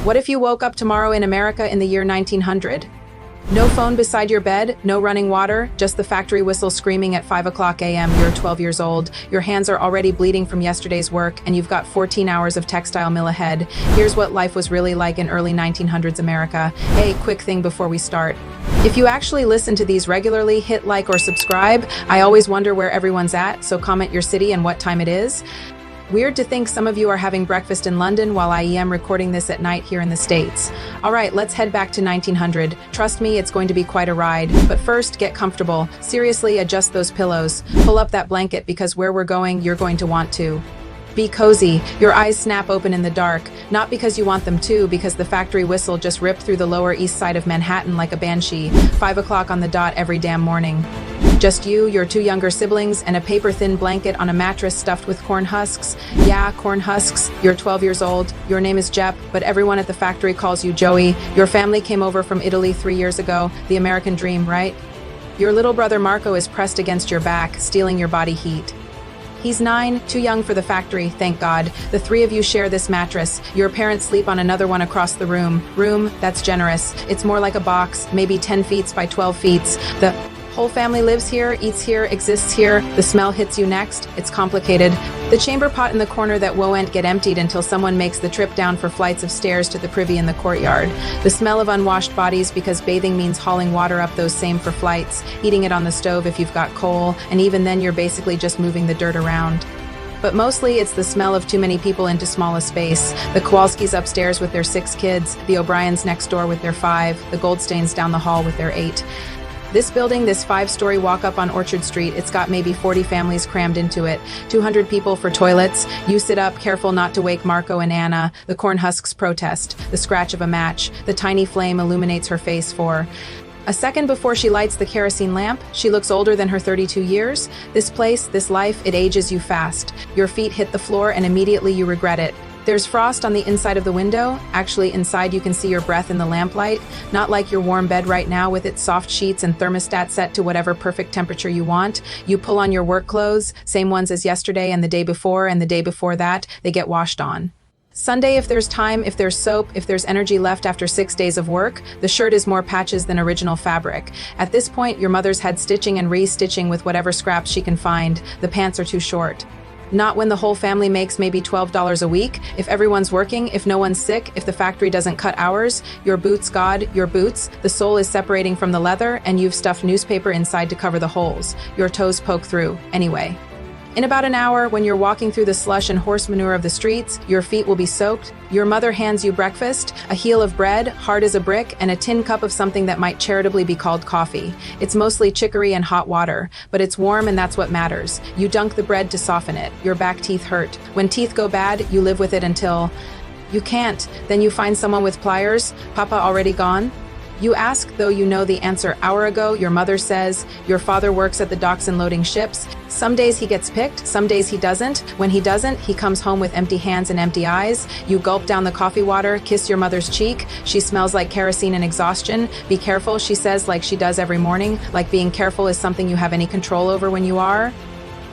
What if you woke up tomorrow in America in the year 1900? No phone beside your bed, no running water, just the factory whistle screaming at 5 o'clock a.m. You're 12 years old, your hands are already bleeding from yesterday's work, and you've got 14 hours of textile mill ahead. Here's what life was really like in early 1900s America. Hey, quick thing before we start. If you actually listen to these regularly, hit like or subscribe. I always wonder where everyone's at, so comment your city and what time it is. Weird to think some of you are having breakfast in London while I am recording this at night here in the States. All right, let's head back to 1900. Trust me, it's going to be quite a ride. But first, get comfortable. Seriously, adjust those pillows. Pull up that blanket because where we're going, you're going to want to. Be cozy. Your eyes snap open in the dark, not because you want them to, because the factory whistle just ripped through the Lower East Side of Manhattan like a banshee, 5 o'clock on the dot every damn morning. Just you, your 2 younger siblings, and a paper-thin blanket on a mattress stuffed with corn husks. Yeah, corn husks. You're 12 years old. Your name is Jep, but everyone at the factory calls you Joey. Your family came over from Italy 3 years ago. The American dream, right? Your little brother Marco is pressed against your back, stealing your body heat. He's 9, too young for the factory, thank God. The 3 of you share this mattress. Your parents sleep on another one across the room. Room, that's generous. It's more like a box, maybe 10 feet by 12 feet. The whole family lives here, eats here, exists here. The smell hits you next. It's complicated. The chamber pot in the corner that won't get emptied until someone makes the trip down for flights of stairs to the privy in the courtyard. The smell of unwashed bodies because bathing means hauling water up those same for flights, heating it on the stove if you've got coal, and even then you're basically just moving the dirt around. But mostly it's the smell of too many people into small a space. The Kowalskis upstairs with their 6 kids, the O'Briens next door with their 5, the Goldsteins down the hall with their 8. This building, this 5-story walk-up on Orchard Street, it's got maybe 40 families crammed into it, 200 people for toilets. You sit up, careful not to wake Marco and Anna. The corn husks protest, the scratch of a match. The tiny flame illuminates her face for a second before she lights the kerosene lamp. She looks older than her 32 years. This place, this life, it ages you fast. Your feet hit the floor and immediately you regret it. There's frost on the inside of the window. Actually, inside you can see your breath in the lamplight. Not like your warm bed right now with its soft sheets and thermostat set to whatever perfect temperature you want. You pull on your work clothes, same ones as yesterday and the day before and the day before that. They get washed on. Sunday, if there's time, if there's soap, if there's energy left after 6 days of work, the shirt is more patches than original fabric. At this point, your mother's had stitching and re-stitching with whatever scraps she can find. The pants are too short. Not when the whole family makes maybe $12 a week, if everyone's working, if no one's sick, if the factory doesn't cut hours. Your boots, God, your boots. The sole is separating from the leather, and you've stuffed newspaper inside to cover the holes. Your toes poke through. Anyway. In about an hour, when you're walking through the slush and horse manure of the streets, your feet will be soaked. Your mother hands you breakfast, a heel of bread, hard as a brick, and a tin cup of something that might charitably be called coffee. It's mostly chicory and hot water, but it's warm and that's what matters. You dunk the bread to soften it. Your back teeth hurt. When teeth go bad, you live with it until you can't. Then you find someone with pliers. Papa already gone? You ask, though you know the answer. Hour ago, your mother says, your father works at the docks and loading ships. Some days he gets picked, some days he doesn't. When he doesn't, he comes home with empty hands and empty eyes. You gulp down the coffee water, kiss your mother's cheek. She smells like kerosene and exhaustion. Be careful, she says, like she does every morning. Like being careful is something you have any control over when you are.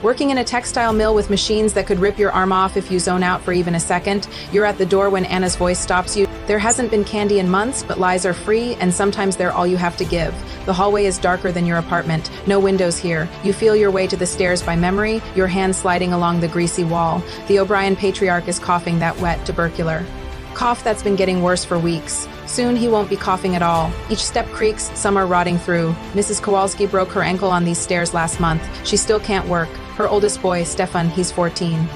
Working in a textile mill with machines that could rip your arm off if you zone out for even a second. You're at the door when Anna's voice stops you. There hasn't been candy in months, but lies are free, and sometimes they're all you have to give. The hallway is darker than your apartment. No windows here. You feel your way to the stairs by memory, your hand sliding along the greasy wall. The O'Brien patriarch is coughing that wet, tubercular cough that's been getting worse for weeks. Soon he won't be coughing at all. Each step creaks, some are rotting through. Mrs. Kowalski broke her ankle on these stairs last month. She still can't work. Her oldest boy, Stefan, he's 14.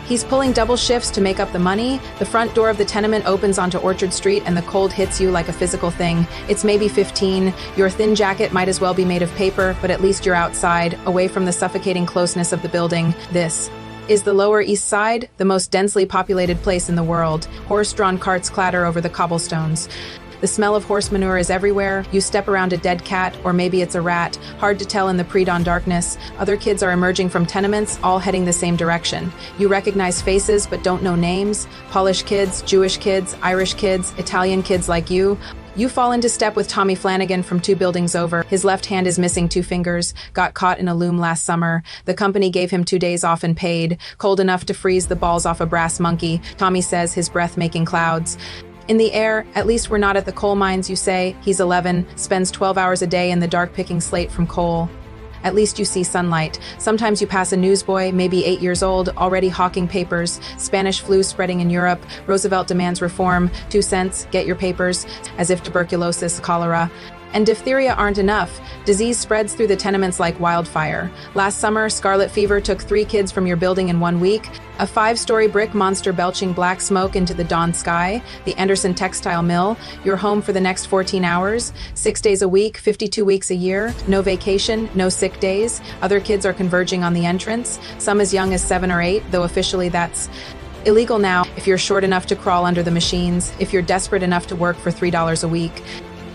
He's pulling double shifts to make up the money. The front door of the tenement opens onto Orchard Street and the cold hits you like a physical thing. It's maybe 15. Your thin jacket might as well be made of paper, but at least you're outside, away from the suffocating closeness of the building. This is the Lower East Side, the most densely populated place in the world. Horse-drawn carts clatter over the cobblestones. The smell of horse manure is everywhere. You step around a dead cat, or maybe it's a rat. Hard to tell in the pre-dawn darkness. Other kids are emerging from tenements, all heading the same direction. You recognize faces, but don't know names. Polish kids, Jewish kids, Irish kids, Italian kids like you. You fall into step with Tommy Flanagan from 2 buildings over. His left hand is missing 2 fingers. Got caught in a loom last summer. The company gave him 2 days off and paid. Cold enough to freeze the balls off a brass monkey. Tommy says, his breath making clouds. In the air, at least we're not at the coal mines, you say. He's 11, spends 12 hours a day in the dark picking slate from coal. At least you see sunlight. Sometimes you pass a newsboy, maybe 8 years old, already hawking papers. Spanish flu spreading in Europe. Roosevelt demands reform. 2 cents, get your papers. As if tuberculosis, cholera, and diphtheria aren't enough. Disease spreads through the tenements like wildfire. Last summer, scarlet fever took 3 kids from your building in 1 week. A 5-story brick monster belching black smoke into the dawn sky. The Anderson Textile Mill. Your home for the next 14 hours. 6 days a week, 52 weeks a year. No vacation, no sick days. Other kids are converging on the entrance. Some as young as 7 or 8, though officially that's illegal now if you're short enough to crawl under the machines, if you're desperate enough to work for $3 a week.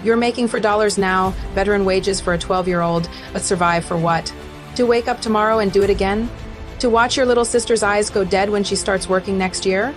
You're making for dollars now, veteran wages for a 12-year-old, but survive for what? To wake up tomorrow and do it again? To watch your little sister's eyes go dead when she starts working next year?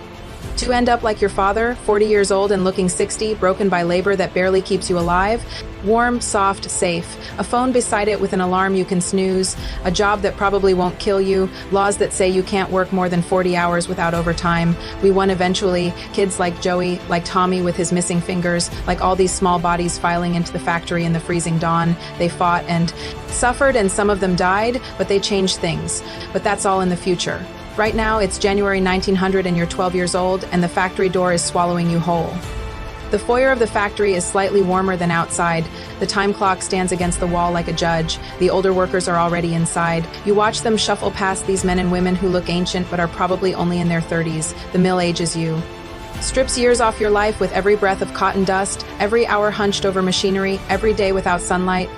To end up like your father, 40 years old and looking 60, broken by labor that barely keeps you alive? Warm, soft, safe. A phone beside it with an alarm you can snooze. A job that probably won't kill you. Laws that say you can't work more than 40 hours without overtime. We won eventually. Kids like Joey, like Tommy with his missing fingers, like all these small bodies filing into the factory in the freezing dawn. They fought and suffered, and some of them died, but they changed things. But that's all in the future. Right now, it's January 1900 and you're 12 years old, and the factory door is swallowing you whole. The foyer of the factory is slightly warmer than outside. The time clock stands against the wall like a judge. The older workers are already inside. You watch them shuffle past these men and women who look ancient but are probably only in their 30s. The mill ages you. Strips years off your life with every breath of cotton dust, every hour hunched over machinery, every day without sunlight.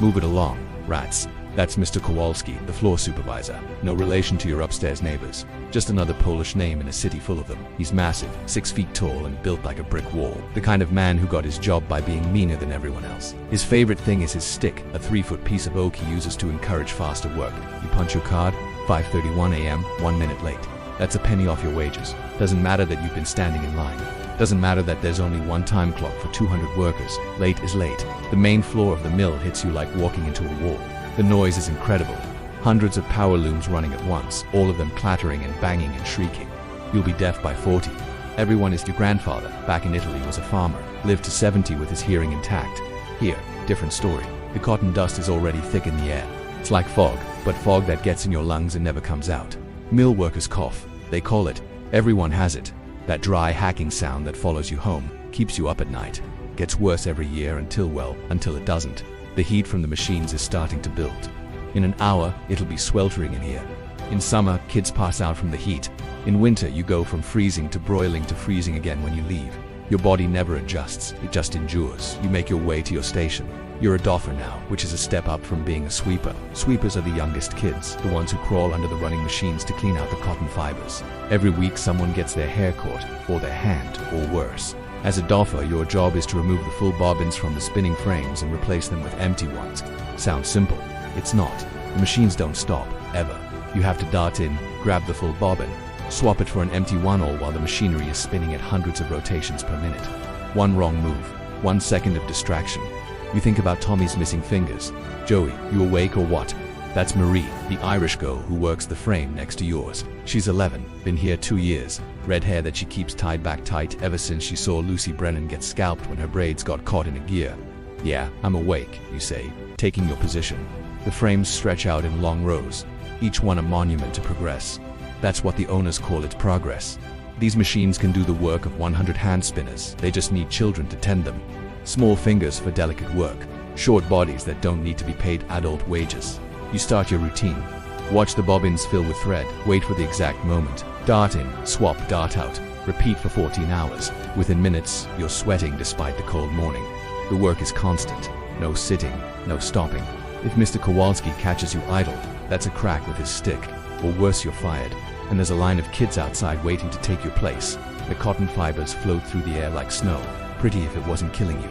Move it along, rats. That's Mr. Kowalski, the floor supervisor. No relation to your upstairs neighbors. Just another Polish name in a city full of them. He's massive, 6 feet tall and built like a brick wall. The kind of man who got his job by being meaner than everyone else. His favorite thing is his stick, a 3-foot piece of oak he uses to encourage faster work. You punch your card, 5:31 a.m., 1 minute late. That's a penny off your wages. Doesn't matter that you've been standing in line. Doesn't matter that there's only one time clock for 200 workers. Late is late. The main floor of the mill hits you like walking into a wall. The noise is incredible. Hundreds of power looms running at once, all of them clattering and banging and shrieking. You'll be deaf by 40. Everyone is your grandfather, back in Italy was a farmer, lived to 70 with his hearing intact. Here, different story. The cotton dust is already thick in the air. It's like fog, but fog that gets in your lungs and never comes out. Mill workers cough. They call it. Everyone has it. That dry hacking sound that follows you home, keeps you up at night. Gets worse every year until it doesn't. The heat from the machines is starting to build. In an hour, it'll be sweltering in here. In summer, kids pass out from the heat. In winter, you go from freezing to broiling to freezing again when you leave. Your body never adjusts, it just endures. You make your way to your station. You're a doffer now, which is a step up from being a sweeper. Sweepers are the youngest kids, the ones who crawl under the running machines to clean out the cotton fibers. Every week, someone gets their hair caught, or their hand, or worse. As a doffer, your job is to remove the full bobbins from the spinning frames and replace them with empty ones. Sounds simple. It's not. The machines don't stop, ever. You have to dart in, grab the full bobbin, swap it for an empty one all while the machinery is spinning at hundreds of rotations per minute. One wrong move, 1 second of distraction. You think about Tommy's missing fingers. Joey, you awake or what? That's Marie, the Irish girl who works the frame next to yours. She's 11, been here 2 years. Red hair that she keeps tied back tight ever since she saw Lucy Brennan get scalped when her braids got caught in a gear. Yeah, I'm awake, you say, taking your position. The frames stretch out in long rows, each one a monument to progress. That's what the owners call its progress. These machines can do the work of 100 hand spinners. They just need children to tend them. Small fingers for delicate work. Short bodies that don't need to be paid adult wages. You start your routine. Watch the bobbins fill with thread. Wait for the exact moment. Dart in, swap, dart out. Repeat for 14 hours. Within minutes, you're sweating despite the cold morning. The work is constant. No sitting, no stopping. If Mr. Kowalski catches you idle, that's a crack with his stick. Or worse, you're fired. And there's a line of kids outside waiting to take your place. The cotton fibers float through the air like snow. Pretty if it wasn't killing you.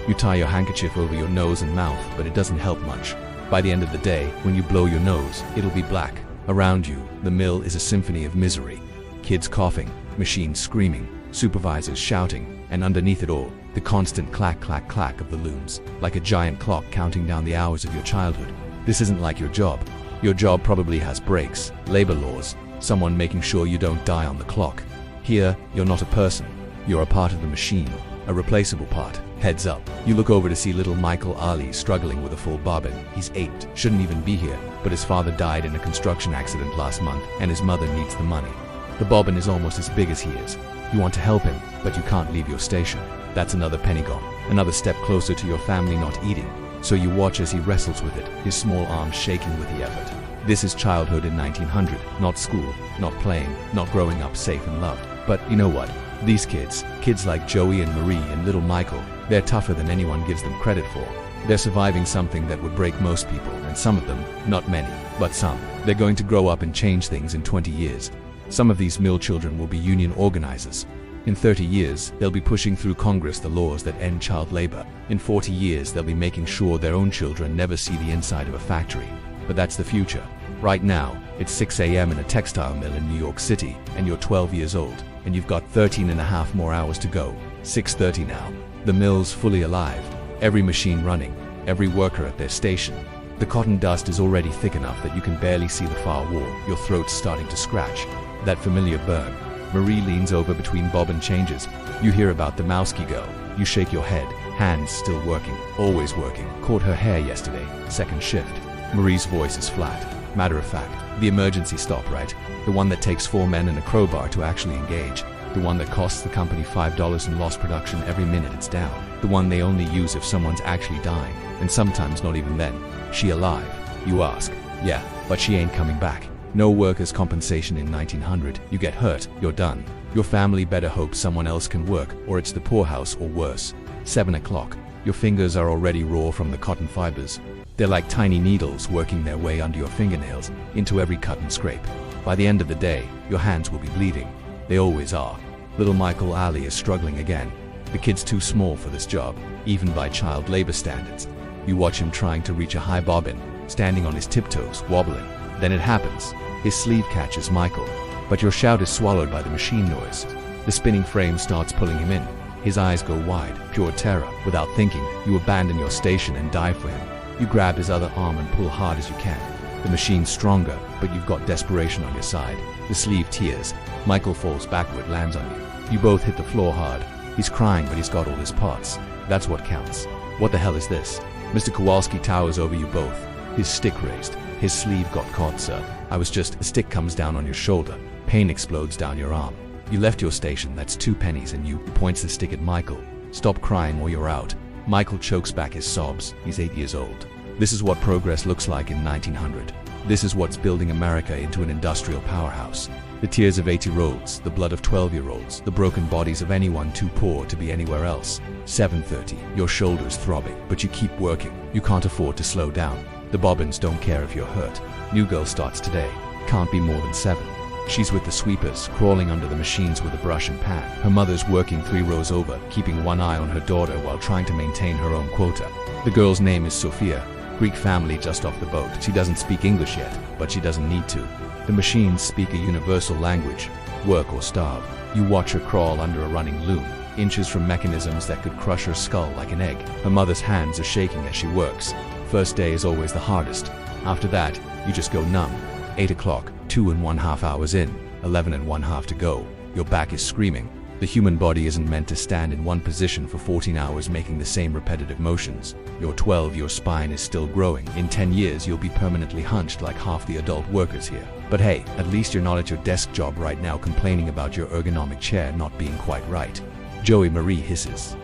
You tie your handkerchief over your nose and mouth, but it doesn't help much. By the end of the day, when you blow your nose, it'll be black. Around you, the mill is a symphony of misery. Kids coughing, machines screaming, supervisors shouting, and underneath it all, the constant clack, clack, clack of the looms, like a giant clock counting down the hours of your childhood. This isn't like your job. Your job probably has breaks, labor laws, someone making sure you don't die on the clock. Here, you're not a person. You're a part of the machine, a replaceable part. Heads up. You look over to see little Michael Ali struggling with a full bobbin. He's 8, shouldn't even be here, but his father died in a construction accident last month and his mother needs the money. The bobbin is almost as big as he is. You want to help him, but you can't leave your station. That's another penny gone, another step closer to your family not eating. So you watch as he wrestles with it, his small arms shaking with the effort. This is childhood in 1900, not school, not playing, not growing up safe and loved. But you know what? These kids like Joey and Marie and little Michael, they're tougher than anyone gives them credit for. They're surviving something that would break most people, and some of them, not many, but some. They're going to grow up and change things in 20 years. Some of these mill children will be union organizers. In 30 years, they'll be pushing through Congress the laws that end child labor. In 40 years, they'll be making sure their own children never see the inside of a factory. But that's the future. Right now, it's 6 a.m. in a textile mill in New York City, and you're 12 years old, and you've got 13 and a half more hours to go. 6:30 now. The mill's fully alive. Every machine running, every worker at their station. The cotton dust is already thick enough that you can barely see the far wall. Your throat's starting to scratch. That familiar burn. Marie leans over between bobbin changes. You hear about the Mowski girl. You shake your head. Hands still working. Always working. Caught her hair yesterday. Second shift. Marie's voice is flat. Matter of fact, the emergency stop, right? The one that takes 4 men and a crowbar to actually engage. The one that costs the company $5 in lost production every minute it's down. The one they only use if someone's actually dying. And sometimes not even then. She alive? You ask. Yeah, but she ain't coming back. No workers' compensation in 1900. You get hurt, you're done. Your family better hope someone else can work, or it's the poorhouse or worse. 7 o'clock. Your fingers are already raw from the cotton fibers. They're like tiny needles working their way under your fingernails, into every cut and scrape. By the end of the day, your hands will be bleeding. They always are. Little Michael Ali is struggling again. The kid's too small for this job, even by child labor standards. You watch him trying to reach a high bobbin, standing on his tiptoes, wobbling. Then it happens. His sleeve catches Michael. But your shout is swallowed by the machine noise. The spinning frame starts pulling him in. His eyes go wide, pure terror. Without thinking, you abandon your station and dive for him. You grab his other arm and pull hard as you can. The machine's stronger, but you've got desperation on your side. The sleeve tears. Michael falls backward, lands on you. You both hit the floor hard. He's crying, but he's got all his parts. That's what counts. What the hell is this? Mr. Kowalski towers over you both. His stick raised. His sleeve got caught, sir. A stick comes down on your shoulder. Pain explodes down your arm. You left your station, that's 2 pennies, and you points the stick at Michael. Stop crying or you're out. Michael chokes back his sobs. He's 8 years old. This is what progress looks like in 1900. This is what's building America into an industrial powerhouse. The tears of 8-year-olds, the blood of 12-year-olds, the broken bodies of anyone too poor to be anywhere else. 7:30, your shoulders throbbing, but you keep working. You can't afford to slow down. The bobbins don't care if you're hurt. New girl starts today. Can't be more than 7. She's with the sweepers, crawling under the machines with a brush and pan. Her mother's working 3 rows over, keeping one eye on her daughter while trying to maintain her own quota. The girl's name is Sophia. Greek family just off the boat. She doesn't speak English yet, but she doesn't need to. The machines speak a universal language. Work or starve. You watch her crawl under a running loom, inches from mechanisms that could crush her skull like an egg. Her mother's hands are shaking as she works. First day is always the hardest. After that, you just go numb. 8 o'clock, 2.5 hours in, 11.5 to go. Your back is screaming. The human body isn't meant to stand in one position for 14 hours making the same repetitive motions. You're 12, your spine is still growing. In 10 years, you'll be permanently hunched like half the adult workers here. But hey, at least you're not at your desk job right now complaining about your ergonomic chair not being quite right. Joey Marie hisses.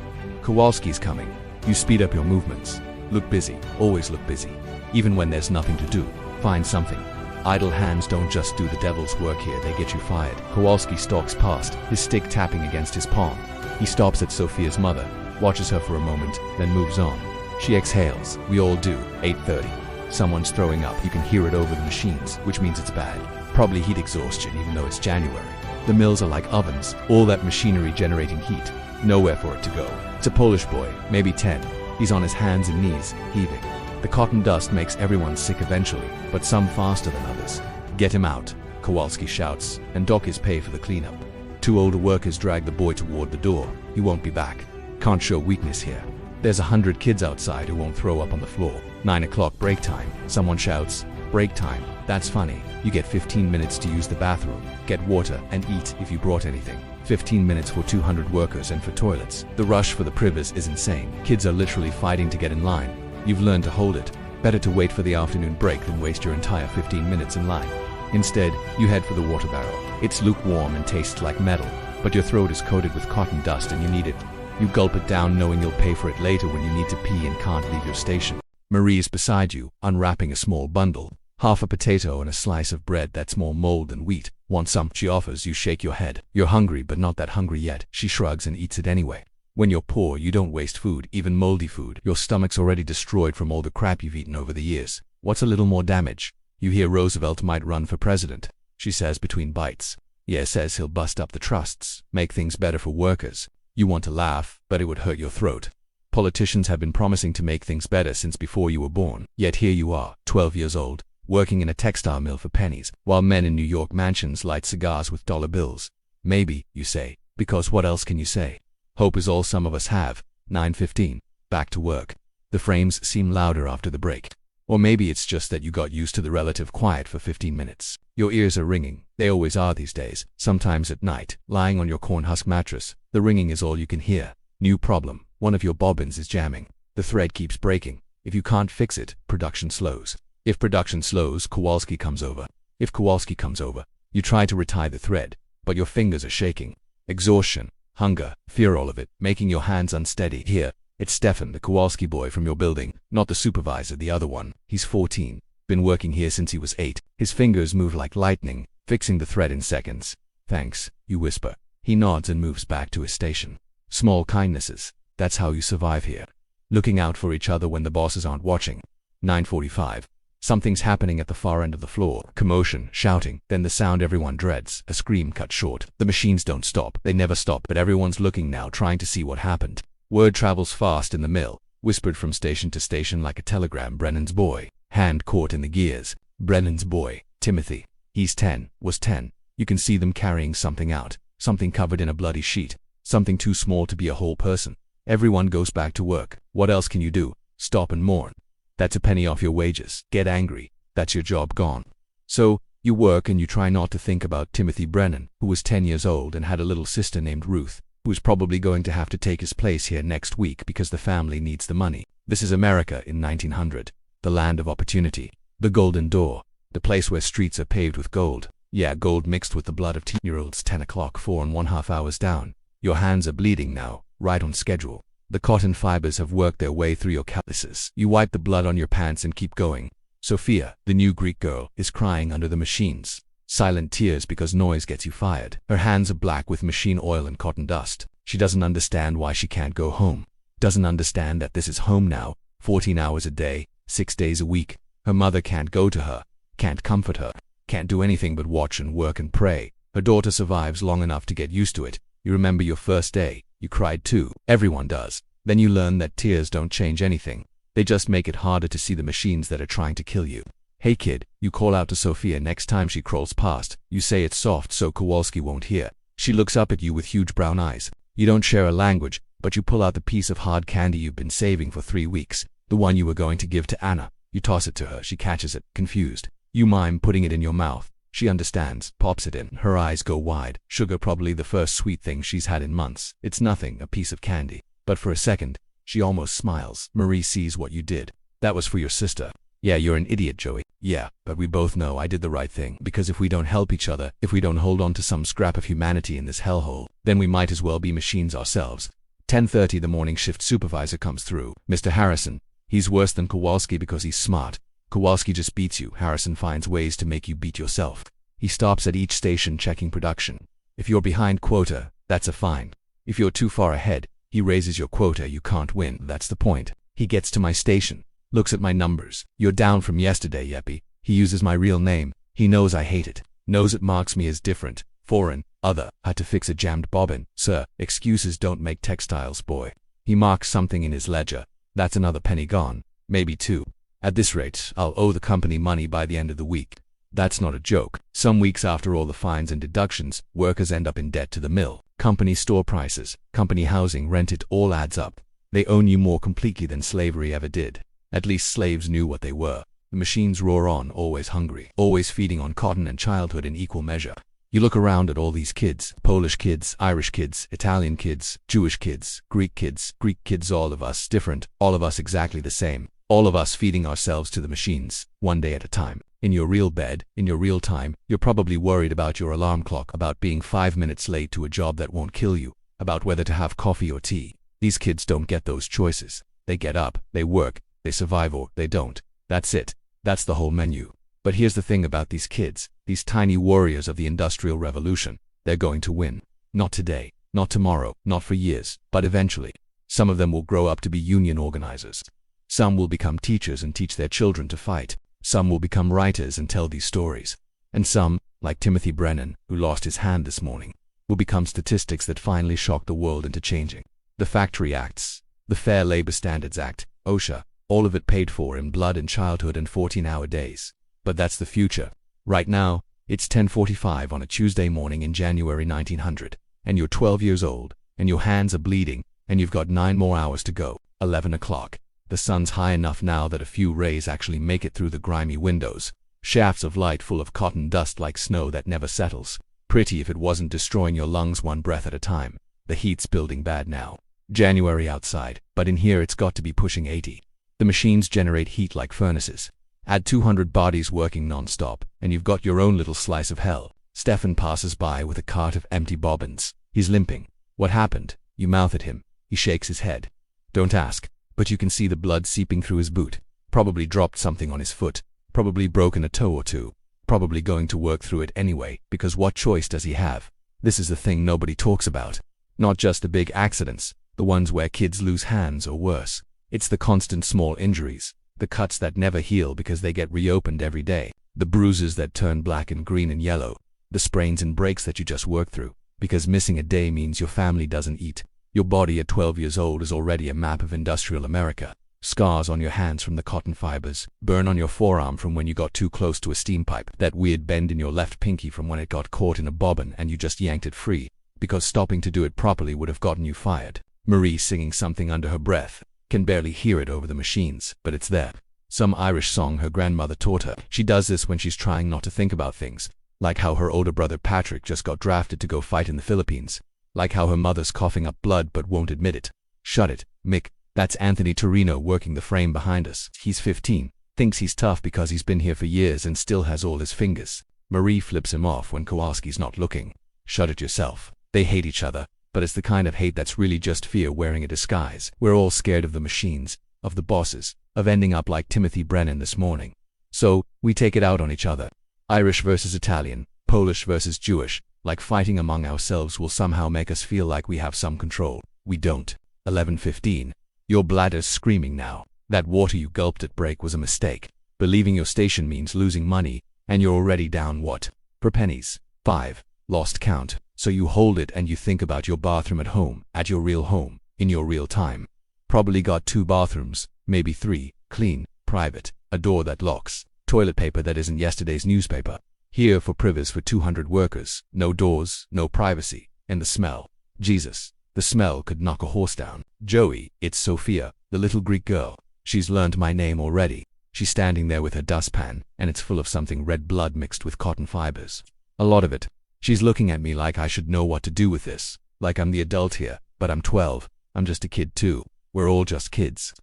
Kowalski's coming. You speed up your movements. Look busy. Always look busy. Even when there's nothing to do. Find something. Idle hands don't just do the devil's work here, they get you fired. Kowalski stalks past, his stick tapping against his palm. He stops at Sophia's mother, watches her for a moment, then moves on. She exhales. We all do. 8:30. Someone's throwing up. You can hear it over the machines, which means it's bad. Probably heat exhaustion, even though it's January. The mills are like ovens, all that machinery generating heat. Nowhere for it to go. It's a Polish boy, maybe 10. He's on his hands and knees, heaving. The cotton dust makes everyone sick eventually, but some faster than others. Get him out, Kowalski shouts, and dock his pay for the cleanup. 2 older workers drag the boy toward the door. He won't be back. Can't show weakness here. There's 100 kids outside who won't throw up on the floor. 9 o'clock break time. Someone shouts, break time. That's funny. You get 15 minutes to use the bathroom, get water, and eat if you brought anything. 15 minutes for 200 workers and for toilets. The rush for the privas is insane. Kids are literally fighting to get in line. You've learned to hold it. Better to wait for the afternoon break than waste your entire 15 minutes in line. Instead, you head for the water barrel. It's lukewarm and tastes like metal, but your throat is coated with cotton dust and you need it. You gulp it down knowing you'll pay for it later when you need to pee and can't leave your station. Marie is beside you, unwrapping a small bundle. Half a potato and a slice of bread that's more mold than wheat. Want some? She offers. You shake your head. You're hungry, but not that hungry yet. She shrugs and eats it anyway. When you're poor, you don't waste food, even moldy food. Your stomach's already destroyed from all the crap you've eaten over the years. What's a little more damage? You hear Roosevelt might run for president. She says between bites. Yeah, says he'll bust up the trusts, make things better for workers. You want to laugh, but it would hurt your throat. Politicians have been promising to make things better since before you were born. Yet here you are, 12 years old, working in a textile mill for pennies, while men in New York mansions light cigars with dollar bills. Maybe, you say, because what else can you say? Hope is all some of us have. 9:15. Back to work. The frames seem louder after the break. Or maybe it's just that you got used to the relative quiet for 15 minutes. Your ears are ringing. They always are these days. Sometimes at night, lying on your corn husk mattress, the ringing is all you can hear. New problem. One of your bobbins is jamming. The thread keeps breaking. If you can't fix it, production slows. If production slows, Kowalski comes over. If Kowalski comes over, you try to retie the thread, but your fingers are shaking. Exhaustion, hunger, fear, all of it, making your hands unsteady. Here, it's Stefan, the Kowalski boy from your building, not the supervisor, the other one. He's 14, been working here since he was 8. His fingers move like lightning, fixing the thread in seconds. Thanks, you whisper. He nods and moves back to his station. Small kindnesses, that's how you survive here. Looking out for each other when the bosses aren't watching. 9:45. Something's happening at the far end of the floor. Commotion, shouting, then the sound everyone dreads, a scream cut short. The machines don't stop, they never stop, but everyone's looking now, trying to see what happened. Word travels fast in the mill, whispered from station to station like a telegram. Brennan's boy, hand caught in the gears. Brennan's boy, Timothy. He's 10, was 10. You can see them carrying something out, something covered in a bloody sheet, something too small to be a whole person. Everyone goes back to work. What else can you do? Stop and mourn. That's a penny off your wages. Get angry. That's your job gone. So, you work and you try not to think about Timothy Brennan, who was 10 years old and had a little sister named Ruth, who is probably going to have to take his place here next week because the family needs the money. This is America in 1900, the land of opportunity, the golden door, the place where streets are paved with gold. Yeah, gold mixed with the blood of teen-year-olds. 10 o'clock, 4.5 hours down. Your hands are bleeding now, right on schedule. The cotton fibers have worked their way through your calluses. You wipe the blood on your pants and keep going. Sophia, the new Greek girl, is crying under the machines. Silent tears because noise gets you fired. Her hands are black with machine oil and cotton dust. She doesn't understand why she can't go home. Doesn't understand that this is home now, 14 hours a day, 6 days a week. Her mother can't go to her, can't comfort her, can't do anything but watch and work and pray. Her daughter survives long enough to get used to it. You remember your first day. You cried too. Everyone does. Then you learn that tears don't change anything. They just make it harder to see the machines that are trying to kill you. Hey kid, you call out to Sophia next time she crawls past. You say it soft so Kowalski won't hear. She looks up at you with huge brown eyes. You don't share a language, but you pull out the piece of hard candy you've been saving for 3 weeks, the one you were going to give to Anna. You toss it to her. She catches it, confused. You mime putting it in your mouth. She understands, pops it in. Her eyes go wide. Sugar, probably the first sweet thing she's had in months. It's nothing, a piece of candy. But for a second, she almost smiles. Marie sees what you did. That was for your sister. Yeah, you're an idiot, Joey. Yeah, but we both know I did the right thing. Because if we don't help each other, if we don't hold on to some scrap of humanity in this hellhole, then we might as well be machines ourselves. 10:30, the morning shift supervisor comes through. Mr. Harrison. He's worse than Kowalski because he's smart. Kowalski just beats you. Harrison finds ways to make you beat yourself. He stops at each station checking production. If you're behind quota, that's a fine. If you're too far ahead, he raises your quota. You can't win. That's the point. He gets to my station, looks at my numbers. You're down from yesterday, Yeppy. He uses my real name. He knows I hate it. Knows it marks me as different, foreign, other. Had to fix a jammed bobbin. Sir, excuses don't make textiles, boy. He marks something in his ledger. That's another penny gone. Maybe 2. At this rate, I'll owe the company money by the end of the week. That's not a joke. Some weeks after all the fines and deductions, workers end up in debt to the mill. Company store prices, company housing, rent, it all adds up. They own you more completely than slavery ever did. At least slaves knew what they were. The machines roar on, always hungry, always feeding on cotton and childhood in equal measure. You look around at all these kids, Polish kids, Irish kids, Italian kids, Jewish kids, Greek kids, all of us different, all of us exactly the same, all of us feeding ourselves to the machines, one day at a time. In your real bed, in your real time, you're probably worried about your alarm clock, about being 5 minutes late to a job that won't kill you, about whether to have coffee or tea. These kids don't get those choices. They get up, they work, they survive, or they don't. That's it. That's the whole menu. But here's the thing about these kids, these tiny warriors of the Industrial Revolution. They're going to win. Not today, not tomorrow, not for years, but eventually. Some of them will grow up to be union organizers. Some will become teachers and teach their children to fight. Some will become writers and tell these stories. And some, like Timothy Brennan, who lost his hand this morning, will become statistics that finally shock the world into changing. The Factory Acts, the Fair Labor Standards Act, OSHA, all of it paid for in blood and childhood and 14-hour days. But that's the future. Right now, it's 10:45 on a Tuesday morning in January 1900, and you're 12 years old, and your hands are bleeding, and you've got 9 more hours to go. 11 o'clock. The sun's high enough now that a few rays actually make it through the grimy windows. Shafts of light full of cotton dust like snow that never settles. Pretty if it wasn't destroying your lungs one breath at a time. The heat's building bad now. January outside, but in here it's got to be pushing 80. The machines generate heat like furnaces. Add 200 bodies working non-stop, and you've got your own little slice of hell. Stefan passes by with a cart of empty bobbins. He's limping. What happened? You mouth at him. He shakes his head. Don't ask. But you can see the blood seeping through his boot. Probably dropped something on his foot. Probably broken a toe or two. Probably going to work through it anyway, because what choice does he have? This is the thing nobody talks about. Not just the big accidents, the ones where kids lose hands or worse. It's the constant small injuries, the cuts that never heal because they get reopened every day, the bruises that turn black and green and yellow, the sprains and breaks that you just work through, because missing a day means your family doesn't eat. Your body at 12 years old is already a map of industrial America. Scars on your hands from the cotton fibers, burn on your forearm from when you got too close to a steam pipe, that weird bend in your left pinky from when it got caught in a bobbin and you just yanked it free, because stopping to do it properly would have gotten you fired. Marie singing something under her breath. Can barely hear it over the machines, but it's there. Some Irish song her grandmother taught her. She does this when she's trying not to think about things, like how her older brother Patrick just got drafted to go fight in the Philippines. Like how her mother's coughing up blood but won't admit it. Shut it, Mick. That's Anthony Torino working the frame behind us. He's 15. Thinks he's tough because he's been here for years and still has all his fingers. Marie flips him off when Kowalski's not looking. Shut it yourself. They hate each other, but it's the kind of hate that's really just fear wearing a disguise. We're all scared of the machines, of the bosses, of ending up like Timothy Brennan this morning. So, we take it out on each other. Irish versus Italian, Polish versus Jewish. Like fighting among ourselves will somehow make us feel like we have some control. We don't. 11:15. Your bladder's screaming now. That water you gulped at break was a mistake. Believing your station means losing money, and you're already down what? For pennies. 5. Lost count. So you hold it and you think about your bathroom at home, at your real home, in your real time. Probably got 2 bathrooms, maybe 3, clean, private, a door that locks, toilet paper that isn't yesterday's newspaper. Here for privers for 200 workers, no doors, no privacy, and the smell. Jesus, the smell could knock a horse down. Joey, it's Sophia, the little Greek girl. She's learned my name already. She's standing there with her dustpan, and it's full of something red blood mixed with cotton fibers. A lot of it. She's looking at me like I should know what to do with this, like I'm the adult here, but I'm 12. I'm just a kid too. We're all just kids.